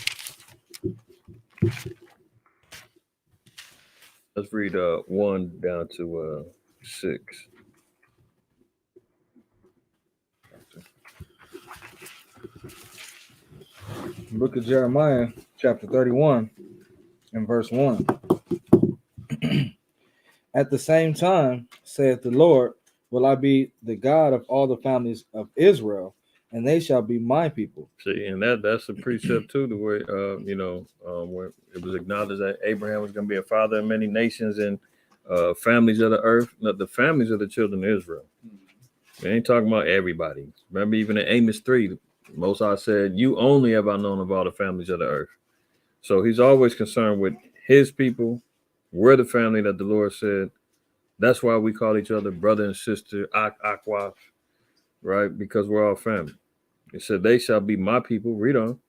Let's read 1 down to 6. Book of Jeremiah, chapter 31, and verse 1. At the same time, saith the Lord, will I be the God of all the families of Israel, and they shall be my people. See, and that's a precept too, the way where it was acknowledged that Abraham was going to be a father of many nations, and families of the earth, not the families of the children of Israel. We ain't talking about everybody. Remember, even in Amos 3, Most High said, "You only have I known of all the families of the earth." So he's always concerned with his people. We're the family that the Lord said. That's why we call each other brother and sister, IQAhmath, right? Because we're all family. He said, "They shall be my people." Read on.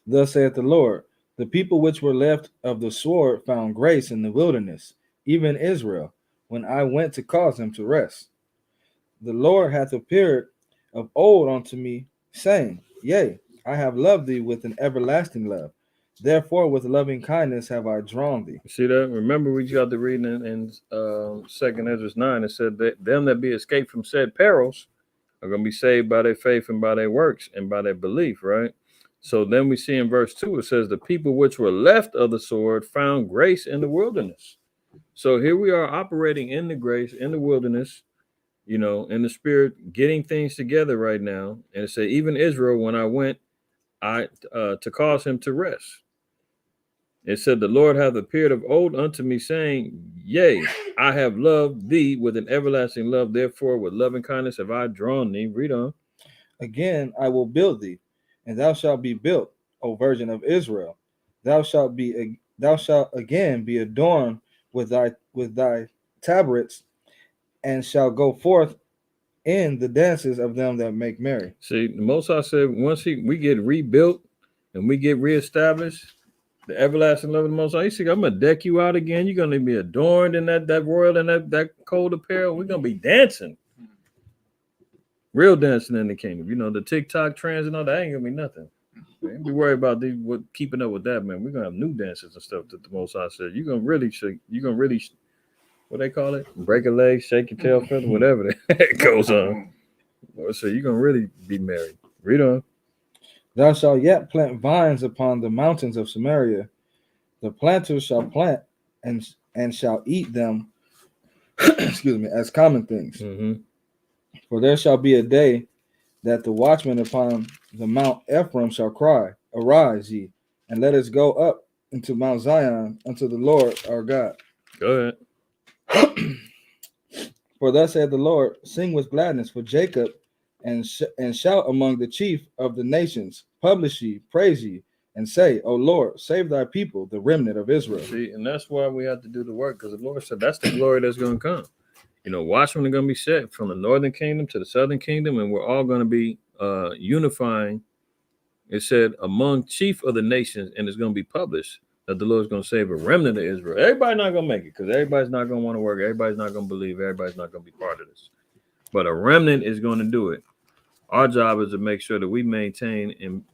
Thus saith the Lord, the people which were left of the sword found grace in the wilderness, even Israel, when I went to cause him to rest. The Lord hath appeared of old unto me, saying, Yea, I have loved thee with an everlasting love. Therefore, with loving kindness have I drawn thee. See that? Remember, we got the reading in 2nd Ezra 9. It said that them that be escaped from said perils are going to be saved by their faith and by their works and by their belief, right? So then we see in verse 2, it says, the people which were left of the sword found grace in the wilderness. So here we are operating in the grace, in the wilderness, you know, in the spirit, getting things together right now. And it said, even Israel, when I went, to cause him to rest. It said, the Lord hath appeared of old unto me, saying, Yea, I have loved thee with an everlasting love. Therefore, with loving kindness have I drawn thee. Read on. Again, I will build thee, and thou shalt be built, O virgin of Israel. Thou shalt again be adorned with thy tabrets, and shall go forth in the dances of them that make merry. See, the Most High said, once we get rebuilt and we get reestablished, the everlasting love of the Most High, he said, I'm going to deck you out again. You're going to be adorned in that royal and that cold apparel. We're going to be dancing. Real dancing in the kingdom. You know, the TikTok trends and all that ain't going to be nothing. Don't be worried about keeping up with that, man. We're going to have new dances and stuff that the Most High said. You're going to really, what they call it? Break a leg, shake your tail feather, whatever that goes on. So you're going to really be married. Read on. Thou shalt yet plant vines upon the mountains of Samaria. The planters shall plant and shall eat them, excuse me, as common things. Mm-hmm. For there shall be a day that the watchman upon the Mount Ephraim shall cry, Arise ye, and let us go up into Mount Zion unto the Lord our God. Go ahead. For thus saith the Lord, sing with gladness for Jacob, and shout among the chief of the nations. Publish ye, praise ye, and say, O Lord, save thy people, the remnant of Israel. See, and that's why we have to do the work, because the Lord said that's the glory that's going to come. You know, watchmen are going to be set from the northern kingdom to the southern kingdom, and we're all going to be unifying. It said among chief of the nations, and it's going to be published that the Lord's going to save a remnant of Israel. Everybody's not going to make it, because everybody's not going to want to work. Everybody's not going to believe. Everybody's not going to be part of this. But a remnant is going to do it. Our job is to make sure that we maintain and,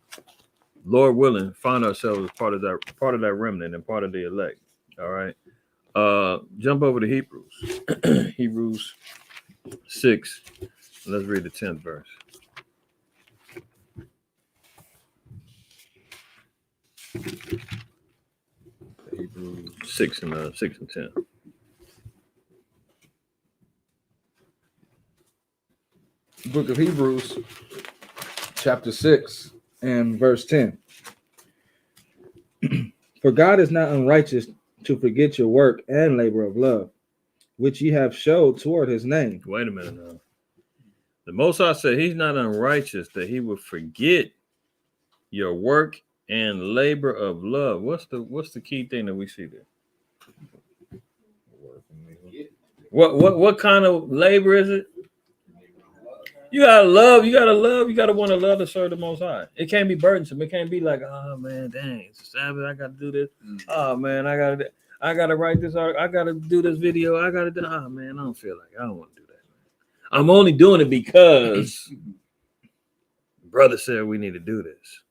Lord willing, find ourselves as part of that remnant and part of the elect. All right. Jump over to Hebrews. Hebrews 6. Let's read the 10th verse. Hebrews 6 and 10. Book of Hebrews, chapter 6 and verse 10. For God is not unrighteous to forget your work and labor of love, which ye have showed toward his name. Wait a minute now. The Most High said he's not unrighteous that he would forget your work and labor of love. What's the key thing that we see there? What kind of labor is it? You gotta want to love to serve the Most High. It can't be burdensome. It can't be like, oh man, dang, it's Sabbath, I gotta do this. Oh man, I gotta write this article, I gotta do this video, oh man, I don't feel like I don't want to do that. I'm only doing it because brother said we need to do this.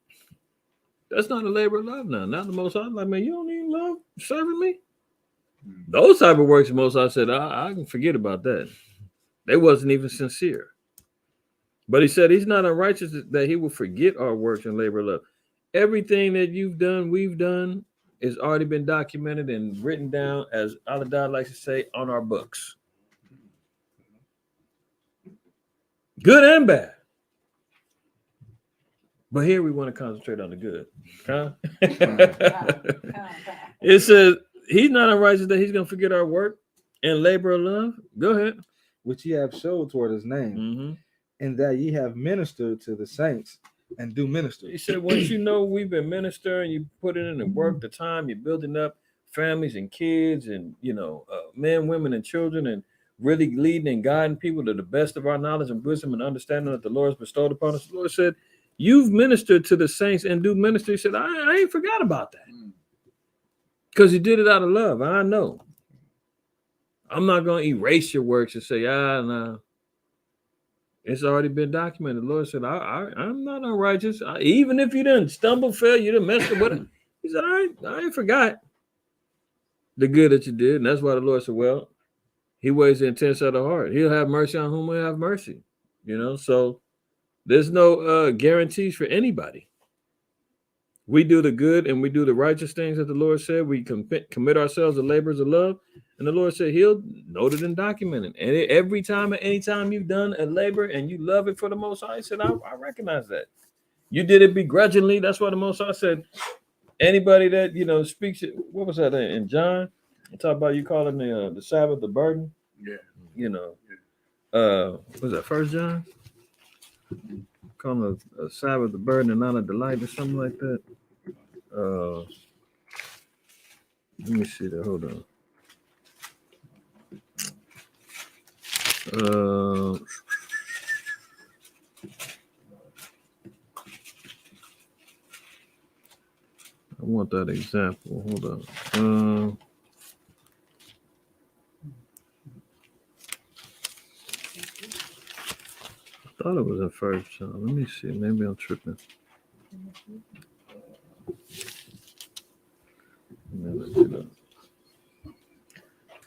That's not a labor of love now. Not the Most High. Like, man, you don't even love serving me. Those type of works, the Most High said, I can forget about that. They wasn't even sincere. But he said he's not unrighteous that he will forget our works and labor of love. Everything that you've done, we've done, has already been documented and written down, as Al-Adad likes to say, on our books. Good and bad. But here we want to concentrate on the good. Huh? It says he's not unrighteous that he's going to forget our work And labor of love. Go ahead. which ye have showed toward his name, and that ye have ministered to the saints and do minister. He said, once you know we've been ministering, you put it in the work, the time, you're building up families and kids and, men, women, and children, and really leading and guiding people to the best of our knowledge and wisdom and understanding that the Lord has bestowed upon us. The Lord said, you've ministered to the saints and do minister. He said, I ain't forgot about that. Because he did it out of love. I know. I'm not going to erase your works and say, no. It's already been documented. The Lord said, I'm not unrighteous. Even if you didn't stumble, fail, you didn't mess with it. He said, I ain't forgot the good that you did. And that's why the Lord said, well, he weighs the intents of the heart. He'll have mercy on whom he'll have mercy. So there's no guarantees for anybody. We do the good and we do the righteous things that the Lord said. We commit ourselves to labors of love. And the Lord said he'll note it and document it. And every time and any time you've done a labor and you love it for the Most High, he said, I recognize that. You did it begrudgingly. That's why the Most High said, anybody that, speaks it, what was that in John? I talk about you calling the Sabbath the burden. Yeah. Was that 1 John? Calling a Sabbath the burden and not a delight or something like that. Let me see that. Hold on. I want that example. Hold on. I thought it was in 1 John. Let me see. Maybe I'm tripping.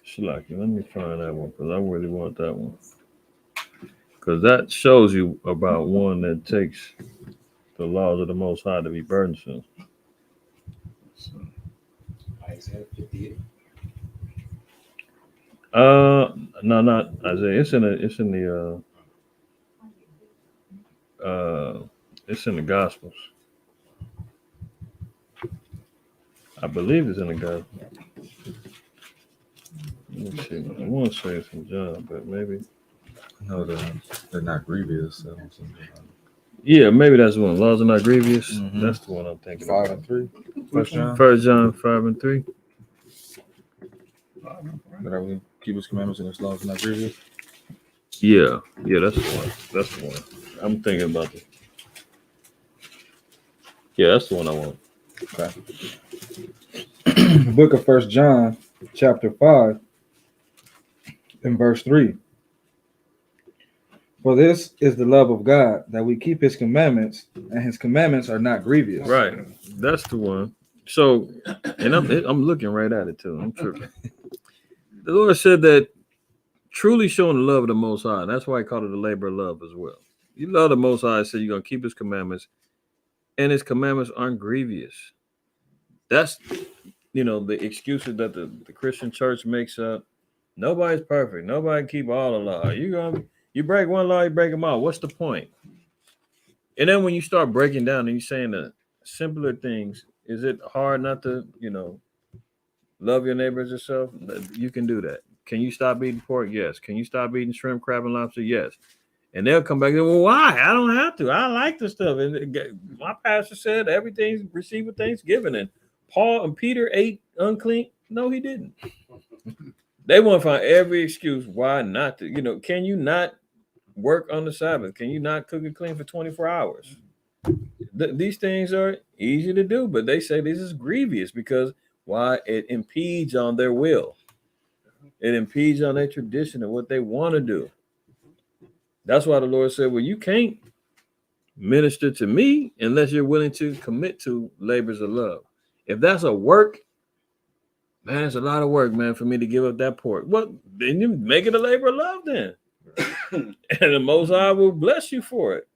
Shalaki, let me find that one because I really want that one. Because that shows you about one that takes the laws of the Most High to be burdensome. Isaiah 58. No, not Isaiah. It's in the Gospels. I believe it's in the Gospels. Let me see. I want to say it's in John, but maybe. No, they're not grievous. So Yeah, maybe that's one. Laws are not grievous. Mm-hmm. That's the one I'm thinking 5 about. and 3. 1 John. 1 John 5 and 3. But I will keep his commandments and his laws are not grievous. Yeah, that's the one. That's the one. I'm thinking about it. Yeah, that's the one I want. Okay. The book of 1 John, chapter 5, and verse 3. For this is the love of God, that we keep his commandments, and his commandments are not grievous. Right. That's the one. So, and I'm looking right at it too. I'm tripping. The Lord said that truly showing the love of the Most High. That's why he called it a labor of love as well. You love the Most High, so you're going to keep his commandments, and his commandments aren't grievous. That's, the excuses that the Christian church makes up. Nobody's perfect. Nobody can keep all the law. You break one law, you break them all. What's the point? And then when you start breaking down and you're saying the simpler things, is it hard not to, love your neighbor as yourself? You can do that. Can you stop eating pork? Yes. Can you stop eating shrimp, crab, and lobster? Yes. And they'll come back and say, well, why? I don't have to. I like this stuff. And my pastor said everything's received with Thanksgiving. And Paul and Peter ate unclean. No, he didn't. They want to find every excuse why not to. Can you not work on the Sabbath? Can you not cook and clean for 24 hours? These things are easy to do, but they say this is grievous because why? It impedes on their will. It impedes on their tradition and what they want to do. That's why the Lord said, well, you can't minister to me unless you're willing to commit to labors of love. If that's a work, man, it's a lot of work, man, for me to give up that pork. Well, then you make it a labor of love then. And the Most High will bless you for it,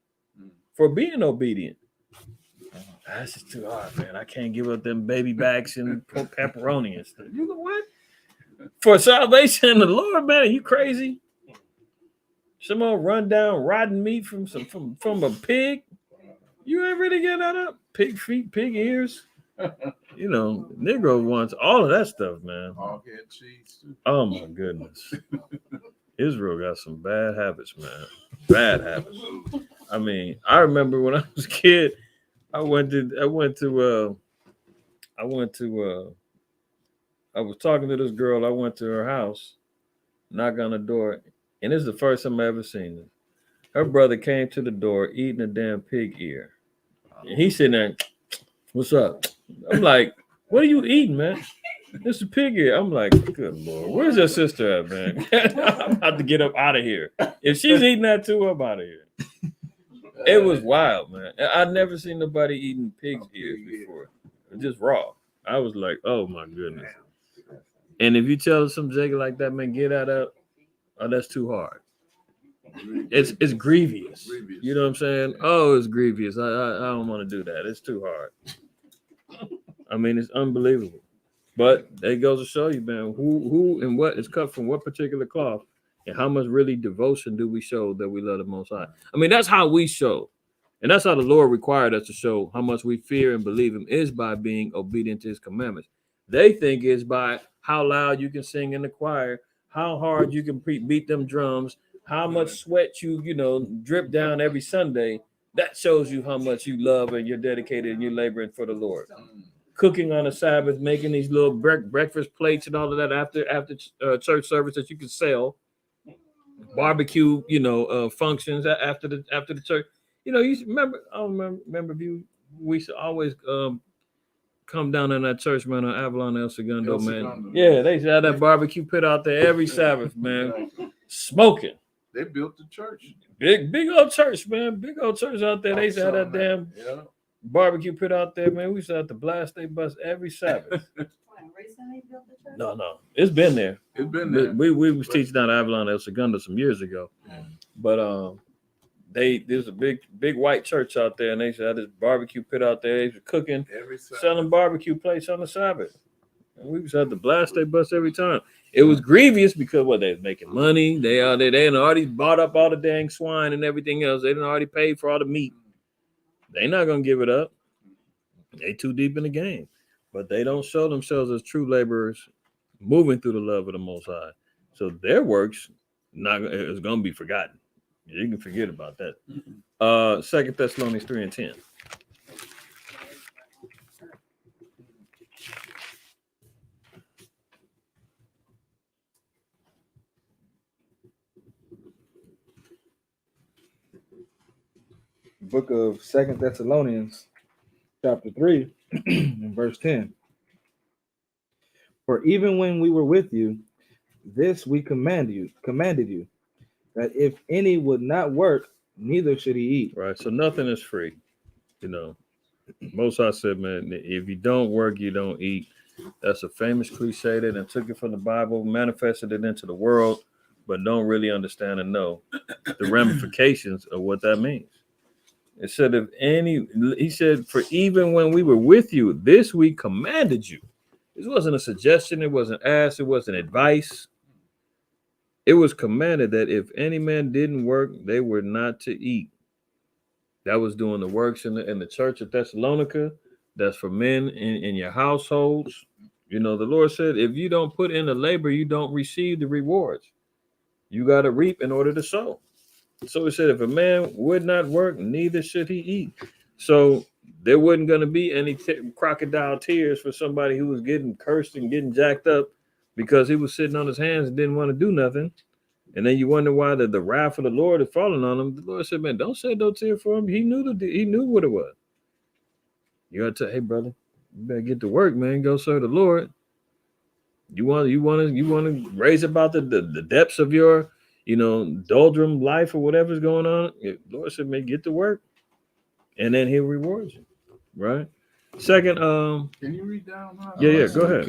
for being obedient. That's just too hard, man. I can't give up them baby backs and pepperoni and stuff. You know what? For salvation of the Lord, man, are you crazy? Some old rundown rotten meat from a pig? You ain't really getting that up. Pig feet, pig ears. You know, Negro wants all of that stuff, man. All head cheese too. Oh my goodness. Israel got some bad habits, man. Bad habits. I mean, I remember when I was a kid, I was talking to this girl. I went to her house, knock on the door, and this is the first time I ever seen her. Her brother came to the door eating a damn pig ear. And he's sitting there, what's up? I'm like, what are you eating, man? This is pig ear. I'm like, good Lord, where's your sister at, man? I'm about to get up out of here. If she's eating that too, I'm out of here. It was wild, man. I'd never seen nobody eating pig's ears before. Just raw. I was like, oh my goodness. And if you tell some jigger like that, man, get out of, oh, that's too hard. It's grievous. You know what I'm saying? Oh, it's grievous. I don't want to do that. It's too hard. I mean, it's unbelievable. But it goes to show you, man, who and what is cut from what particular cloth, and how much really devotion do we show that we love the Most High. I mean, that's how we show. And that's how the Lord required us to show how much we fear and believe him, is by being obedient to his commandments. They think it's by how loud you can sing in the choir, how hard you can beat them drums, how much sweat you drip down every Sunday. That shows you how much you love and you're dedicated and you're laboring for the Lord. Cooking on a Sabbath, making these little breakfast plates and all of that after church service that you can sell. Barbecue, functions after the church. You remember? I don't remember if we used to always come down in that church, man, on Avalon El Segundo, man. Yeah, they had that barbecue pit out there every Sabbath, man, smoking. They built the church. Big old church, man. Big old church out there. They used to have that damn barbecue pit out there, man. We used to have to blast they bus every Sabbath. Recently built the church? No. It's been there. It's been there. We was teaching down at Avalon El Segundo some years ago. But there's a big white church out there, and they had this barbecue pit out there. They were cooking, selling barbecue plates on the Sabbath. And we just had to blast their bus every time. It was grievous because they was making money. They had already bought up all the dang swine and everything else. They didn't already pay for all the meat. They not gonna give it up. They too deep in the game. But they don't show themselves as true laborers, moving through the love of the Most High. So their works is gonna be forgotten. You can forget about that. 2 Thessalonians 3:10. Book of 2 Thessalonians, chapter 3, and verse 10. For even when we were with you, this we commanded you, that if any would not work, neither should he eat. Right. So nothing is free. Most High said, man, if you don't work, you don't eat. That's a famous cliche that and took it from the Bible, manifested it into the world, but don't really understand and know the ramifications of what that means. It said, he said, for even when we were with you, this we commanded you. This wasn't a suggestion. It wasn't asked. It wasn't advice. It was commanded that if any man didn't work, they were not to eat. That was doing the works in the church of Thessalonica. That's for men in your households. The Lord said, if you don't put in the labor, you don't receive the rewards. You got to reap in order to sow. So it said, if a man would not work, neither should he eat. So there wasn't going to be any crocodile tears for somebody who was getting cursed and getting jacked up because he was sitting on his hands and didn't want to do nothing. And then you wonder why the wrath of the Lord is falling on him. The Lord said, man, don't shed no tear for him. He knew what it was. You got to, hey, brother, you better get to work, man. Go serve the Lord. You want to raise about the depths of your doldrum life or whatever's going on. The Lord said, man, get to work, and then he'll reward you. Right. Second, can you read down? Yeah, go ahead.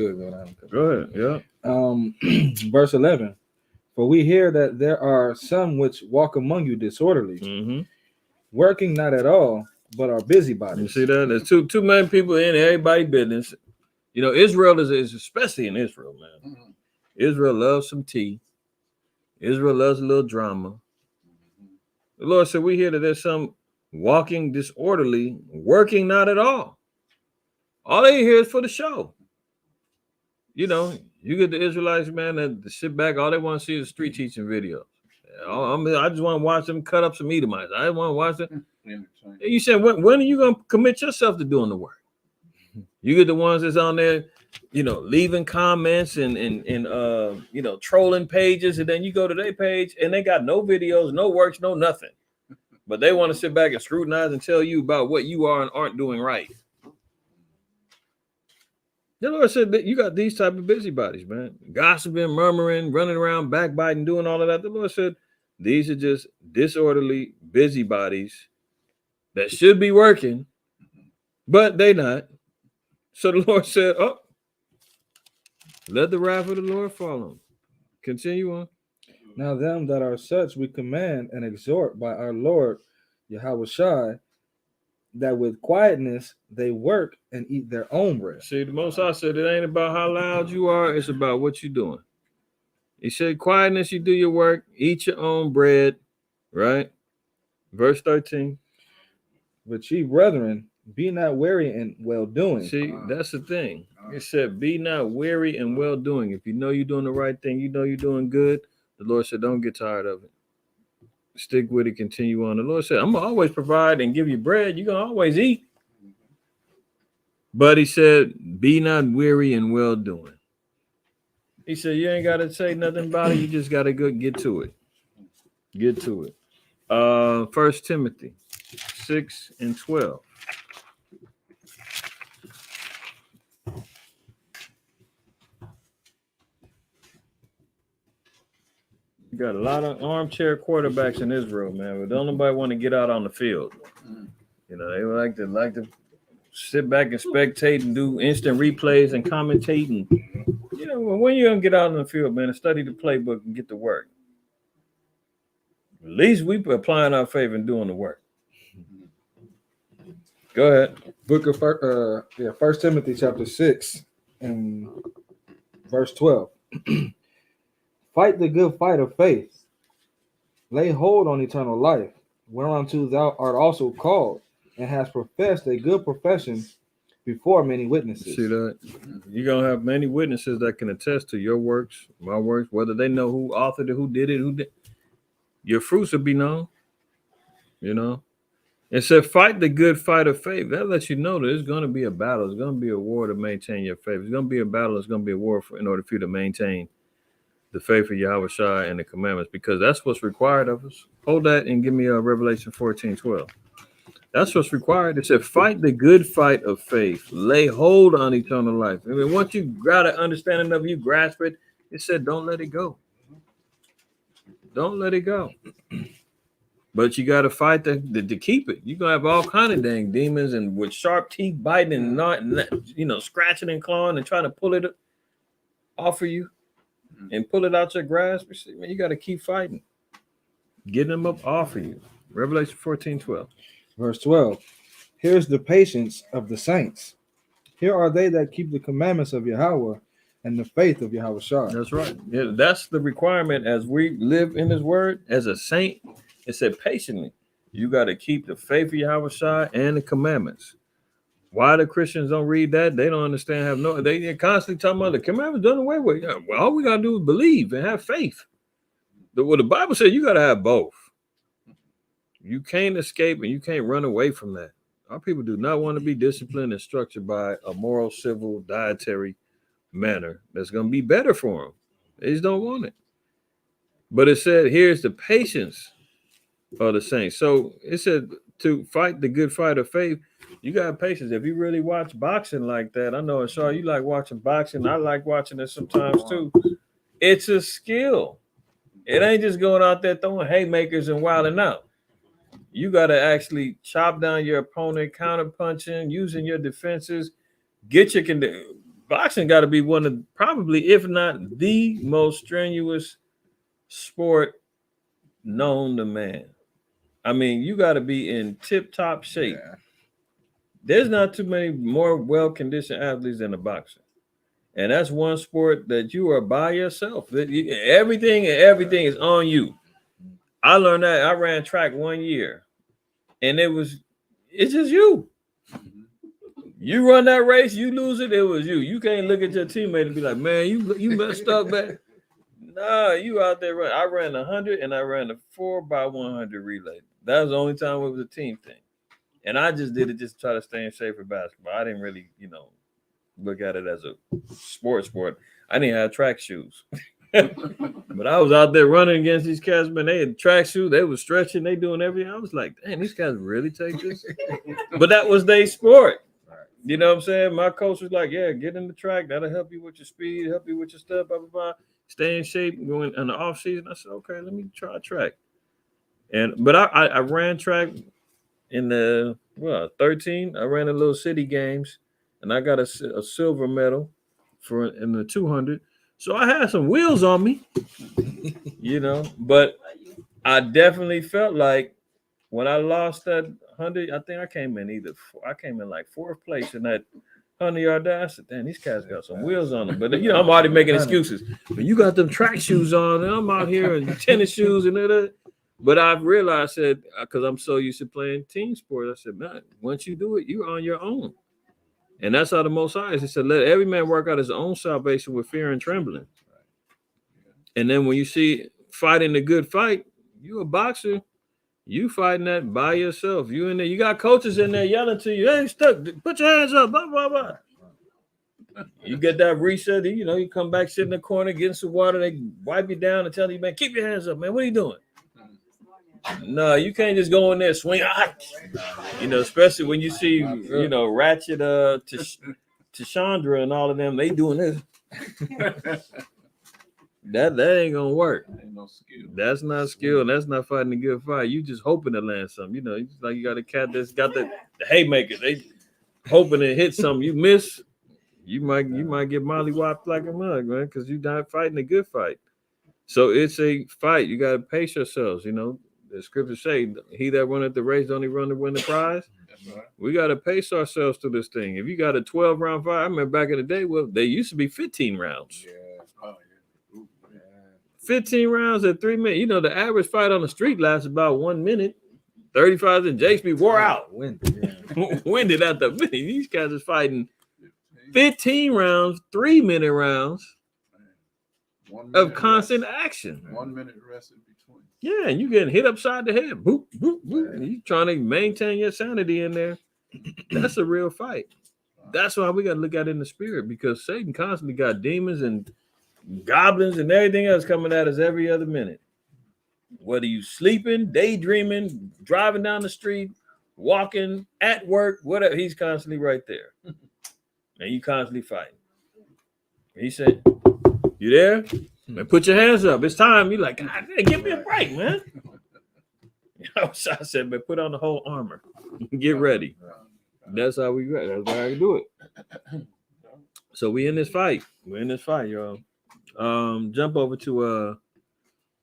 Go ahead. Yeah. Verse 11. For we hear that there are some which walk among you disorderly, working not at all, but are busybodies. You see that? There's two main people in everybody's business. Israel is especially in Israel, man. Israel loves some tea. Israel loves a little drama. The Lord said, we hear that there's some walking disorderly, working not at all. All they here is for the show. You know, you get the Israelites, man, that sit back. All they want to see is street teaching videos. I just want to watch them cut up some Edomites. I want to watch them. You said, when are you going to commit yourself to doing the work? You get the ones that's on there, you know, leaving comments and you know, trolling pages, and then you go to their page and they got no videos, no works, no nothing. But they want to sit back and scrutinize and tell you about what you are and aren't doing right. The Lord said that you got these type of busybodies, man. Gossiping, murmuring, running around, backbiting, doing all of that. The Lord said these are just disorderly busybodies that should be working, but they not. So the Lord said, oh, let the wrath of the Lord fall on. Continue on. Now them that are such we command and exhort by our Lord Yahushua, that with quietness they work and eat their own bread. See, the Most High said it ain't about how loud you are, it's about what you're doing. He said, quietness, you do your work, eat your own bread, right? Verse 13. But ye, brethren, be not weary in well-doing. See, that's the thing. It said, be not weary in well-doing. If you know you're doing the right thing, you know you're doing good, the Lord said, don't get tired of it. Stick with it, continue on. The Lord said, I'm going to always provide and give you bread. You're going to always eat. But he said, be not weary in well-doing. He said, you ain't got to say nothing about it. You just got to go get to it. Get to it. 1 Timothy 6 and 12. You got a lot of armchair quarterbacks in Israel, man, but don't nobody want to get out on the field. You know, they like to sit back and spectate and do instant replays and commentate. And you know, when you're gonna get out on the field, man, and study the playbook and get to work. At least we applying our favor and doing the work. Go ahead. Book of 1 Timothy chapter 6 and verse 12. Fight the good fight of faith. Lay hold on eternal life, whereunto thou art also called, and hast professed a good profession before many witnesses. See that? You're gonna have many witnesses that can attest to your works, my works, whether they know who authored it, who did it, who did. Your fruits will be known. You know. It said, fight the good fight of faith. That lets you know that it's going to be a battle. It's going to be a war to maintain your faith. It's going to be a battle. It's going to be a war in order for you to maintain the faith of Yahushua and the commandments, because that's what's required of us. Hold that and give me Revelation 14:12. That's what's required. It said, fight the good fight of faith. Lay hold on eternal life. I mean, once you got an understanding of it, you grasp it, it said, don't let it go. Don't let it go. But you got to fight to keep it. You're going to have all kind of dang demons and with sharp teeth biting and not, you know, scratching and clawing and trying to pull it off of you and pull it out your grasp. Man, you got to keep fighting. Getting them up off of you. Revelation 14:12. Verse 12. Here's the patience of the saints. Here are they that keep the commandments of Yahweh and the faith of Yahushua. That's right. Yeah, that's the requirement as we live in his word as a saint. It said patiently, you got to keep the faith of Yahushua and the commandments. Why the Christians don't read that? They don't understand. They're constantly talking about the commandments done away with. Well, all we got to do is believe and have faith. What the Bible says, you got to have both. You can't escape and you can't run away from that. Our people do not want to be disciplined and structured by a moral, civil, dietary manner that's going to be better for them. They just don't want it. But it said, here's the patience of the saints. So it said to fight the good fight of faith, you got patience. If you really watch boxing like that, I know, Ashar, you like watching boxing. I like watching it sometimes too. It's a skill. It ain't just going out there throwing haymakers and wilding out. You got to actually chop down your opponent, counter punching, using your defenses. Boxing got to be one of probably, if not the most strenuous sport known to man. I mean, you got to be in tip-top shape. Yeah. There's not too many more well-conditioned athletes than a boxer. And that's one sport that you are by yourself. Everything is on you. I learned that. I ran track 1 year. And it's just you. You run that race, you lose it, it was you. You can't look at your teammate and be like, man, you messed up, man. Nah, you out there running. I ran 100 and I ran a 4x100 relay. That was the only time it was a team thing. And I just did it just to try to stay in shape for basketball. I didn't really, look at it as a sport. I didn't have track shoes. But I was out there running against these cats, man. They had track shoes. They were stretching. They doing everything. I was like, dang, these guys really take this? But that was their sport. You know what I'm saying? My coach was like, yeah, get in the track. That'll help you with your speed, help you with your stuff, blah, blah, blah. Stay in shape, going in the off season. I said, okay, let me try track. But I ran track in the 13. I ran a little city games, and I got a silver medal in the 200. So I had some wheels on me, But I definitely felt like when I lost that 100, I think I came in like fourth place in that 100-yard dash. I said, damn, these cats got some wheels on them. But I'm already making excuses. But you got them track shoes on, and I'm out here in tennis shoes and that. But I've realized that because I'm so used to playing team sports, I said, man, once you do it, you're on your own. And that's how the Most High is. He said, let every man work out his own salvation with fear and trembling. And then when you see fighting the good fight, you a boxer, you fighting that by yourself. You in there, you got coaches in there yelling to you, hey, stuck, put your hands up, blah, blah, blah. You get that reset, you come back, sit in the corner, get some water, they wipe you down and tell you, man, keep your hands up, man. What are you doing? No, you can't just go in there swing. Especially when you see, Ratchet, Tashandra and all of them, they doing this. That ain't gonna work. Ain't no skill. That's not skill, and that's not fighting a good fight. You just hoping to land something. It's like you got a cat that's got the haymaker. They hoping to hit something. You miss, you might get mollywopped like a mug, man, because you're not fighting a good fight. So it's a fight. You got to pace yourselves. The scriptures say, he that runneth the race don't even run to win the prize. That's right. We got to pace ourselves to this thing. If you got a 12-round fight, I remember back in the day, they used to be 15 rounds. Yeah. Oh, yeah. Ooh, yeah. 15 rounds at 3 minutes. The average fight on the street lasts about 1 minute. 35 and Jakes be wore out. Winded at the minute. These guys are fighting 15 rounds, 3-minute rounds of constant action. 1 minute rest in between. Yeah, and you getting hit upside the head. Boop, boop, boop. You trying to maintain your sanity in there. That's a real fight. That's why we got to look at it in the spirit, because Satan constantly got demons and goblins and everything else coming at us every other minute. Whether you sleeping, daydreaming, driving down the street, walking, at work, whatever, he's constantly right there. And you constantly fighting. He said, you there? Man, put your hands up. It's time. You're like, God, give me a break, man. I said, man, put on the whole armor. Get ready. That's how we got. That's how I do it. So we in this fight. We're in this fight, y'all. Jump over to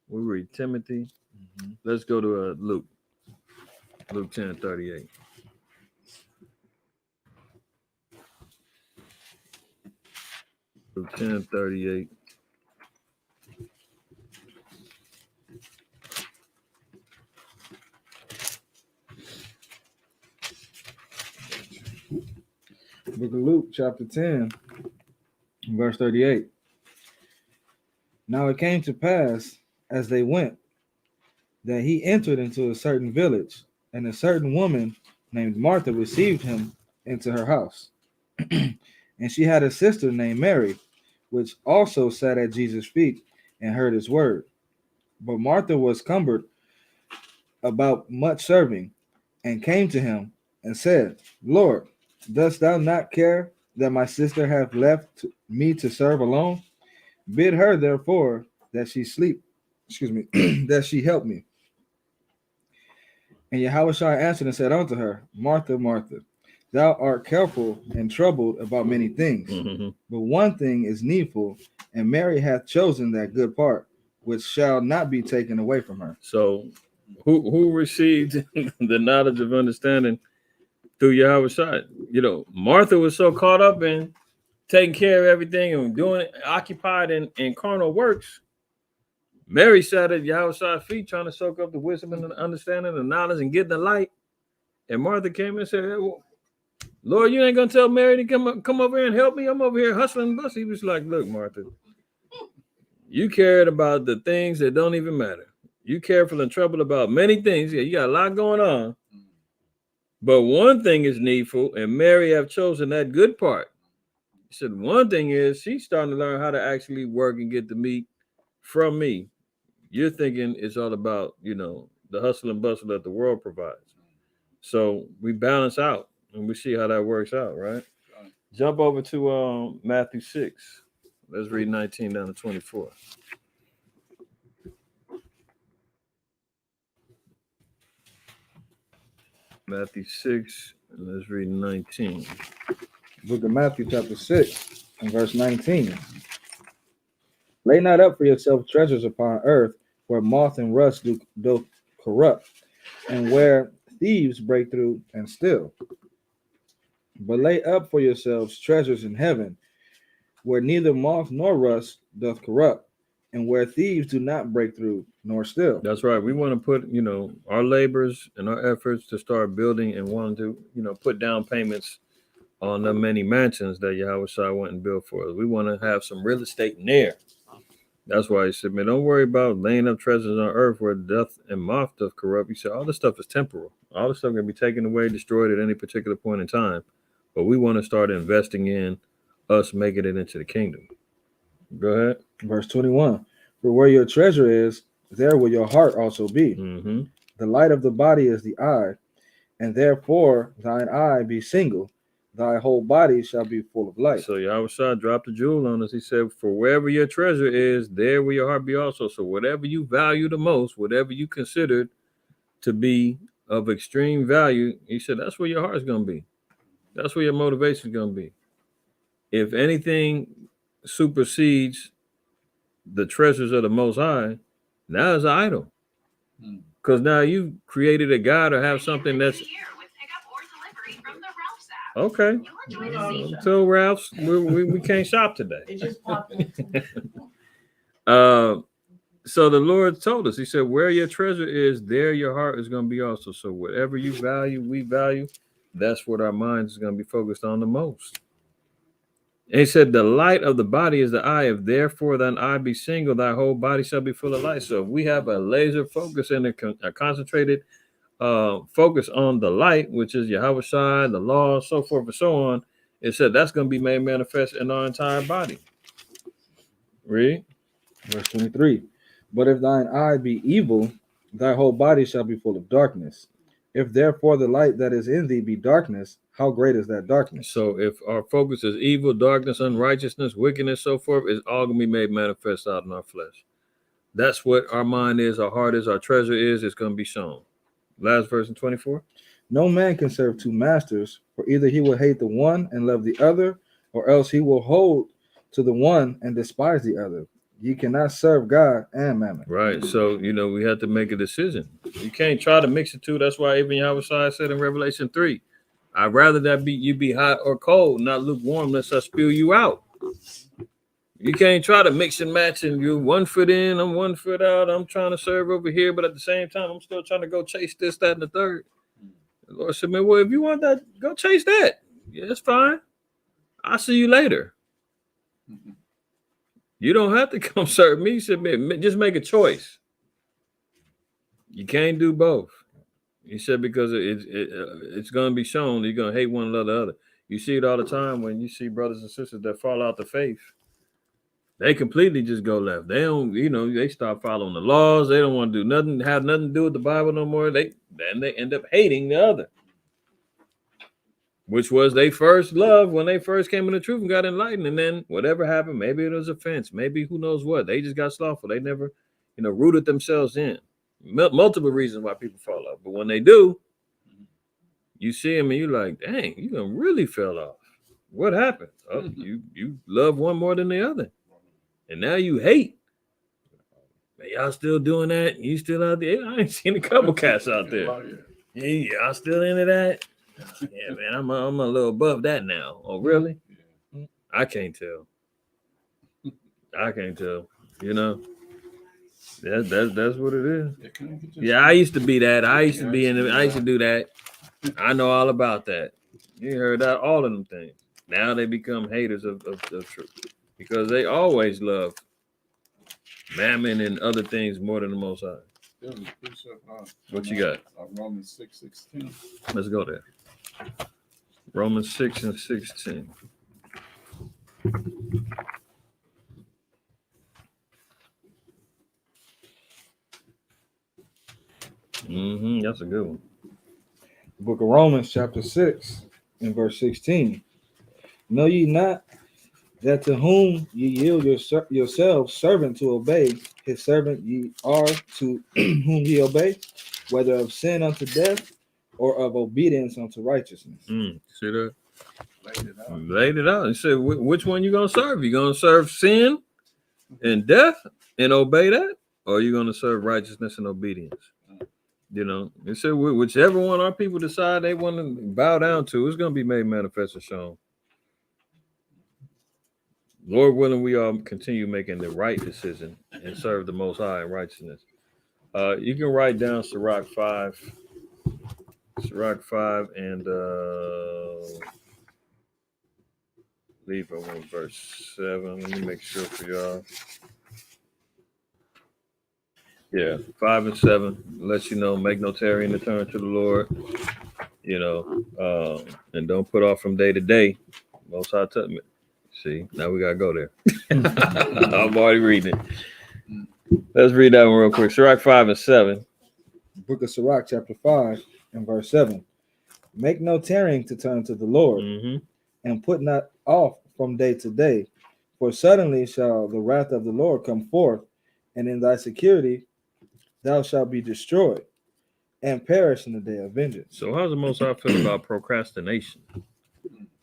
we read Timothy. Mm-hmm. Let's go to Luke. Luke 10:38. Luke 10:38. Book of Luke, chapter 10, verse 38. Now it came to pass, as they went, that he entered into a certain village, and a certain woman named Martha received him into her house. And she had a sister named Mary, which also sat at Jesus' feet and heard his word. But Martha was cumbered about much serving, and came to him and said, Lord, dost thou not care that my sister hath left me to serve alone? Bid her therefore that she that she help me. And Yahushua answered and said unto her, Martha, Martha, thou art careful and troubled about many things, but one thing is needful, and Mary hath chosen that good part, which shall not be taken away from her. So who received the knowledge of understanding through Yahushua? Martha was so caught up in taking care of everything and doing it, occupied in carnal works. Mary sat at Yahushua's feet trying to soak up the wisdom and the understanding, the knowledge, and get the light. And Martha came and said, hey, well, Lord, you ain't gonna tell Mary to come over here and help me? I'm over here hustling and busting. He was like, look, Martha, you cared about the things that don't even matter. You careful and troubled about many things. Yeah, you got a lot going on. But one thing is needful, and Mary have chosen that good part. He said, one thing is she's starting to learn how to actually work and get the meat from me. You're thinking it's all about, the hustle and bustle that the world provides. So we balance out and we see how that works out, right? Jump over to Matthew 6. Let's read 19 down to 24. Matthew 6, and let's read 19. Book of Matthew, chapter 6, and verse 19. Lay not up for yourself treasures upon earth, where moth and rust do corrupt, and where thieves break through and steal. But lay up for yourselves treasures in heaven, where neither moth nor rust doth corrupt, and where thieves do not break through nor steal. That's right. We want to put, our labors and our efforts to start building and wanting to, put down payments on the many mansions that Yahweh Shai went and built for us. We want to have some real estate in there. That's why he said, man, don't worry about laying up treasures on earth where death and moth doth corrupt. He said, all this stuff is temporal. All this stuff can be taken away, destroyed at any particular point in time. But we want to start investing in us making it into the kingdom. Go ahead. Verse 21. For where your treasure is, there will your heart also be. Mm-hmm. The light of the body is the eye, and therefore thine eye be single. Thy whole body shall be full of light. So Yahweh Shai dropped a jewel on us. He said, for wherever your treasure is, there will your heart be also. So whatever you value the most, whatever you considered to be of extreme value, he said, that's where your heart is going to be. That's where your motivation is going to be. If anything supersedes the treasures of the Most High, now it's an idol. Because now you created a God or have something that's okay. So Ralph's, we can't shop today. It just popped in. So the Lord told us, he said, where your treasure is, there your heart is going to be also. So whatever you value, we value, that's what our minds is going to be focused on the most. And he said, the light of the body is the eye. If therefore thine eye be single, thy whole body shall be full of light. So if we have a laser focus and a concentrated focus on the light, which is Yahweh Shai, the law, so forth and so on, it said that's going to be made manifest in our entire body. Read. Verse 23. But if thine eye be evil, thy whole body shall be full of darkness. If therefore the light that is in thee be darkness, how great is that darkness? So if our focus is evil, darkness, unrighteousness, wickedness, so forth, it's all going to be made manifest out in our flesh. That's what our mind is, our heart is, our treasure is. It's going to be shown. Last verse in 24. No man can serve two masters, for either he will hate the one and love the other, or else he will hold to the one and despise the other. You cannot serve God and mammon. Right. So, we have to make a decision. You can't try to mix the two. That's why even Yahweh Shai said in Revelation 3, I'd rather that you be hot or cold, not lukewarm, lest I spew you out. You can't try to mix and match and you 1 foot in, I'm 1 foot out. I'm trying to serve over here, but at the same time, I'm still trying to go chase this, that, and the third. The Lord said, man, well, if you want that, go chase that. Yeah, it's fine. I'll see you later. You don't have to come serve me. He said, man, just make a choice. You can't do both. He said, because it's going to be shown you're going to hate one another. You see it all the time when you see brothers and sisters that fall out the faith. They completely just go left. They don't, they start following the laws. They don't want to do nothing, have nothing to do with the Bible no more. Then they end up hating the other, which was their first love when they first came in the truth and got enlightened. And then whatever happened, maybe it was offense, maybe who knows what. They just got slothful. They never, rooted themselves in. Multiple reasons why people fall off. But when they do, you see them and you're like, dang, you done really fell off. What happened? Oh, you love one more than the other. And now you hate. Man, y'all still doing that? You still out there? I ain't seen a couple cats out there. Yeah, y'all still into that? Yeah, man, I'm a little above that now. Oh, really? I can't tell. That's what it is. Yeah, I used to be that. I used to do that. I know all about that. You heard that all of them things. Now they become haters of truth because they always love mammon and other things more than the Most High. There's a precept on What you got? Romans 6:16. Let's go there. Romans 6:16. That's a good one. The book of Romans, chapter 6, and verse 16. Know ye not that to whom ye yield yourselves servant to obey, his servant ye are to whom ye obey, whether of sin unto death or of obedience unto righteousness. See that? Laid it out. Laid it out. He said, which one you gonna serve? You gonna serve sin and death and obey that, or are you gonna serve righteousness and obedience? You know, he said, whichever one our people decide they want to bow down to, it's gonna be made manifest and shown. Lord willing, we all continue making the right decision and serve the Most High in righteousness. You can write down Sirach 5. Sirach 5 and leave it on verse 7. Let me make sure for y'all. Yeah, 5 and 7 lets you know, make no tarrying to turn to the Lord, you know, and don't put off from day to day. Most High tell me. See, now we gotta go there. I'm already reading it. Let's read that one real quick. Sirach 5 and 7. Book of Sirach, chapter 5, and verse 7. Make no tarrying to turn to the Lord, and put not off from day to day, for suddenly shall the wrath of the Lord come forth, and in thy security thou shalt be destroyed and perish in the day of vengeance. So how's the Most High feel about procrastination?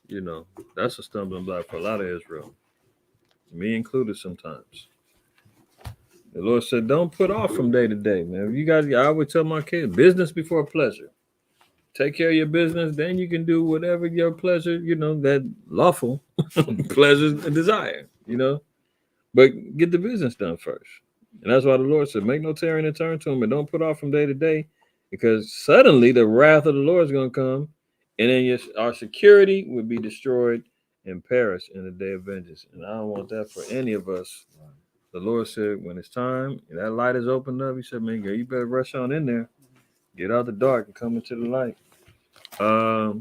You know, that's a stumbling block for a lot of Israel, me included sometimes. The Lord said, don't put off from day to day, man. You guys, I would tell my kids, business before pleasure. Take care of your business, then you can do whatever your pleasure, you know, that lawful pleasure and desire, you know. But get the business done first. And that's why the Lord said, make no tarrying and turn to him, and don't put off from day to day, because suddenly the wrath of the Lord is going to come, and then our security would be destroyed and perish in the day of vengeance. And I don't want that for any of us. The Lord said, when it's time, and that light is opened up, he said, man, you better rush on in there. Get out the dark and come into the light. Let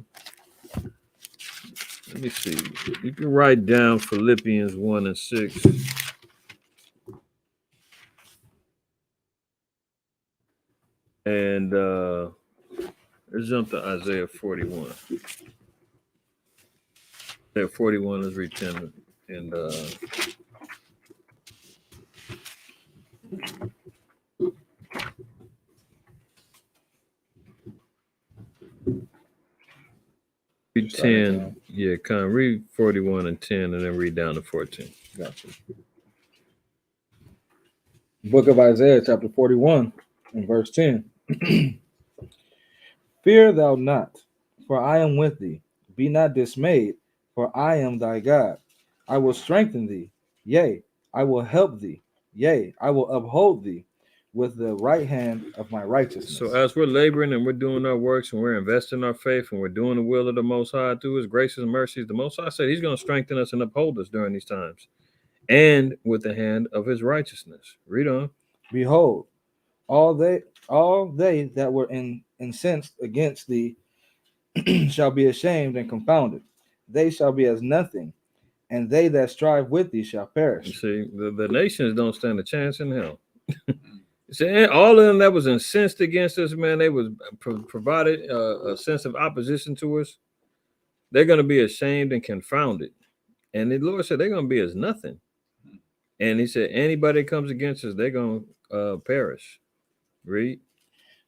me see. You can write down Philippians 1 and 6. And let's jump to Isaiah 41. Isaiah 41, let's read 10 and 10. Yeah, kind of read 41 and 10 and then read down to 14. Gotcha. Book of Isaiah, chapter 41, and verse 10. Fear thou not, for I am with thee. Be not dismayed, for I am thy God. I will strengthen thee. Yea, I will help thee. Yea, I will uphold thee with the right hand of my righteousness. So as we're laboring and we're doing our works and we're investing our faith and we're doing the will of the Most High through his graces and mercies, the Most High said he's going to strengthen us and uphold us during these times, and with the hand of his righteousness. Read on. Behold, all they that were incensed against thee shall be ashamed and confounded. They shall be as nothing, and they that strive with thee shall perish. You see, the nations don't stand a chance in hell. See, all of them that was incensed against us, man, they was provided a sense of opposition to us. They're going to be ashamed and confounded. And the Lord said they're going to be as nothing. And he said, anybody that comes against us, they're going to perish. Read.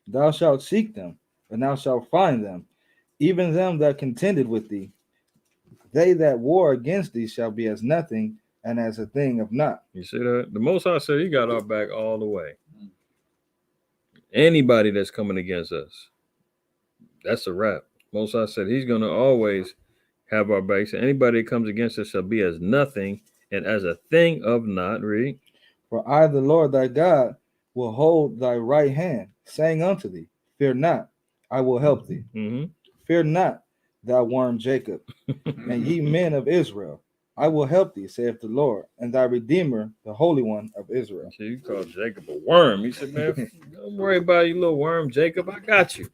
Thou shalt seek them, and thou shalt find them, even them that contended with thee. They that war against thee shall be as nothing, and as a thing of naught. You see that? The Most High said he got our back all the way. Anybody that's coming against us, that's a wrap. Most High said he's going to always have our backs. Anybody that comes against us shall be as nothing, and as a thing of naught. Read. For I, the Lord thy God, will hold thy right hand, saying unto thee, fear not, I will help thee. Fear not, thou worm Jacob, and ye men of Israel. I will help thee, saith the Lord, and thy Redeemer, the Holy One of Israel. See, you called Jacob a worm. He said, man, don't worry about you, little worm, Jacob. I got you.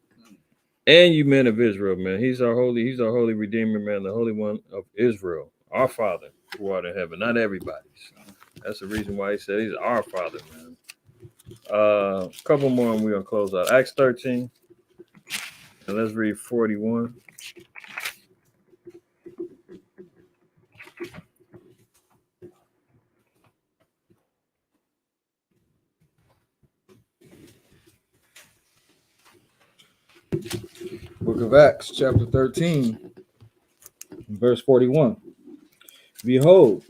And you men of Israel, man. He's our holy Redeemer, man, the Holy One of Israel, our Father who art in heaven, not everybody's. That's the reason why he said he's our Father, man. A couple more and we're going to close out. Acts 13. And let's read 41. Book of Acts, chapter 13, verse 41. Behold,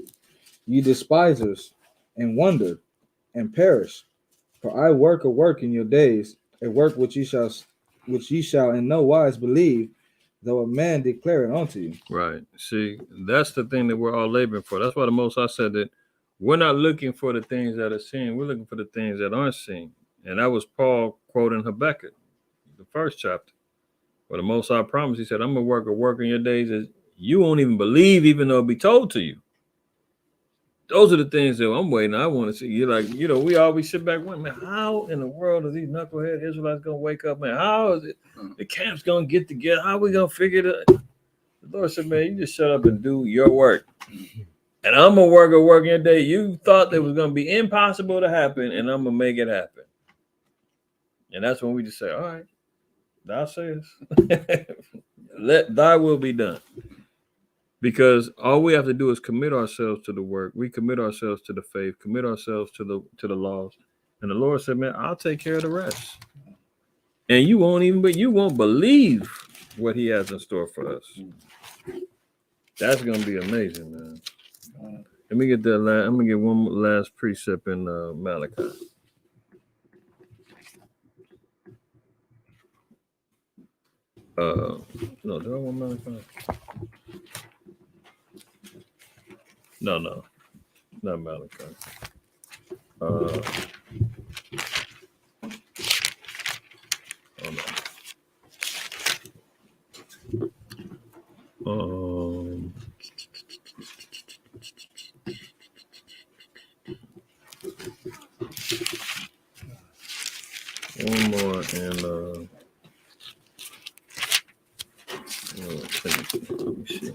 ye despisers, and wonder, and perish. For I work a work in your days, a work which ye shall in no wise believe, though a man declare it unto you. Right. See, that's the thing that we're all laboring for. That's why the Most High said that we're not looking for the things that are seen. We're looking for the things that aren't seen. And that was Paul quoting Habakkuk, the first chapter. But the Most High promised, he said, I'm going to work a work in your days that you won't even believe, even though it be told to you. Those are the things that I'm waiting. I want to see. You're like, we always sit back, man, how in the world are these knucklehead Israelites going to wake up, man? How is it the camp's going to get together? How are we going to figure it out? The Lord said, man, you just shut up and do your work. And I'm going to work a work in your day. You thought that was going to be impossible to happen, and I'm going to make it happen. And that's when we just say, all right, thou sayest, let thy will be done. Because all we have to do is commit ourselves to the work. We commit ourselves to the faith, commit ourselves to the laws. And the Lord said, man, I'll take care of the rest. And you won't believe what he has in store for us. That's going to be amazing, man. Let me get that last. I'm going to get one last precept in Malachi. No, do I want Malachi? No, not Malachi. Hold on. One more and let me see.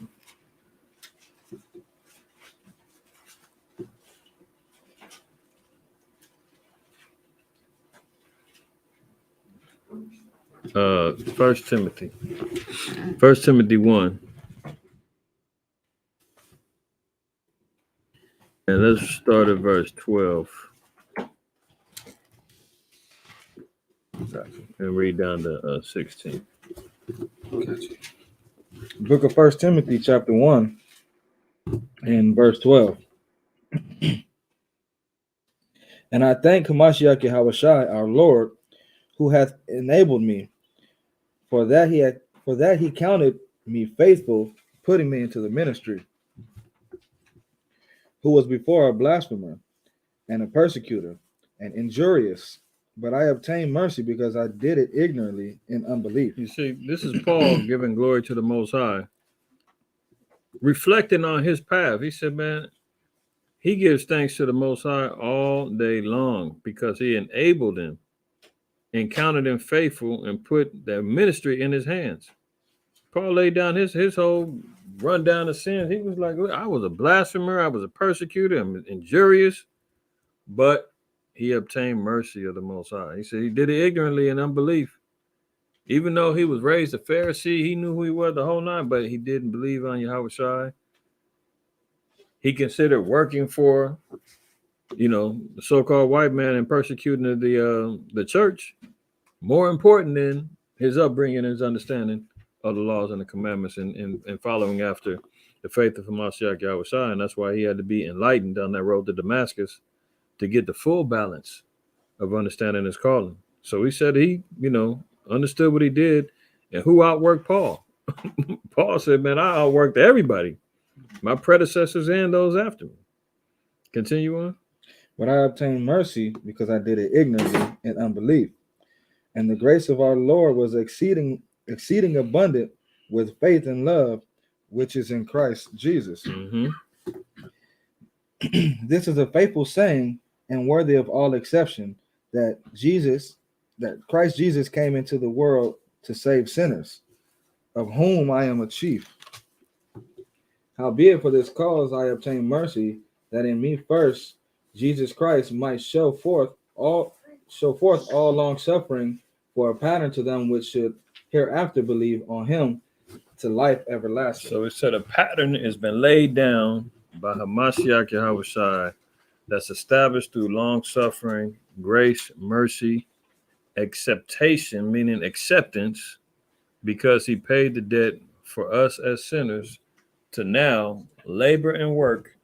First Timothy 1. And let's start at verse 12. And read down to 16. Book of 1 Timothy, chapter 1, and verse 12. And I thank Hamashiach Yahushai, our Lord, who hath enabled me, for that he counted me faithful, putting me into the ministry, who was before a blasphemer and a persecutor and injurious, but I obtained mercy because I did it ignorantly in unbelief. You see, this is Paul giving glory to the Most High, reflecting on his path. He said, man, he gives thanks to the Most High all day long because he enabled him and counted him faithful and put the ministry in his hands. Paul laid down his whole rundown of sins. He was like, I was a blasphemer, I was a persecutor, I'm injurious, but he obtained mercy of the Most High. He said he did it ignorantly in unbelief. Even though he was raised a Pharisee, he knew who he was the whole night, but he didn't believe on Yahushua. He considered working for, the so-called white man and persecuting the church more important than his upbringing and his understanding of the laws and the commandments and following after the faith of Hamashiach Yahushua. And that's why he had to be enlightened on that road to Damascus to get the full balance of understanding his calling. So he said he, understood what he did and who outworked Paul. Paul said, man, I outworked everybody, my predecessors and those after me. Continue on. But I obtained mercy because I did it ignorantly in unbelief. And the grace of our Lord was exceeding abundant with faith and love, which is in Christ Jesus. Mm-hmm. This is a faithful saying and worthy of all exception that Christ Jesus came into the world to save sinners, of whom I am a chief. Howbeit for this cause I obtained mercy, that in me first Jesus Christ might show forth all long suffering for a pattern to them which should hereafter believe on him to life everlasting. So it said a pattern has been laid down by Hamashiach Yahushua that's established through long suffering, grace, mercy, acceptation, meaning acceptance, because he paid the debt for us as sinners, to now labor and work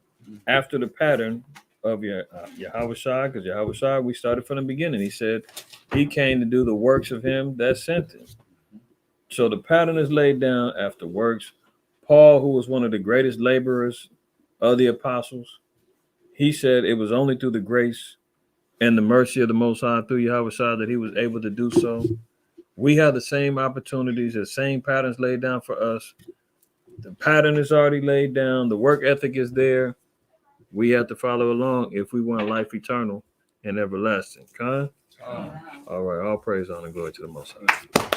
after the pattern of Yahushua, because Yahushua, we started from the beginning. He said he came to do the works of him that sent him. So the pattern is laid down after works. Paul, who was one of the greatest laborers of the apostles, he said it was only through the grace and the mercy of the Most High through Yahushua that he was able to do so. We have the same opportunities, the same patterns laid down for us. The pattern is already laid down. The work ethic is there. We have to follow along if we want life eternal and everlasting. All right, all praise, honor, and glory to the Most High.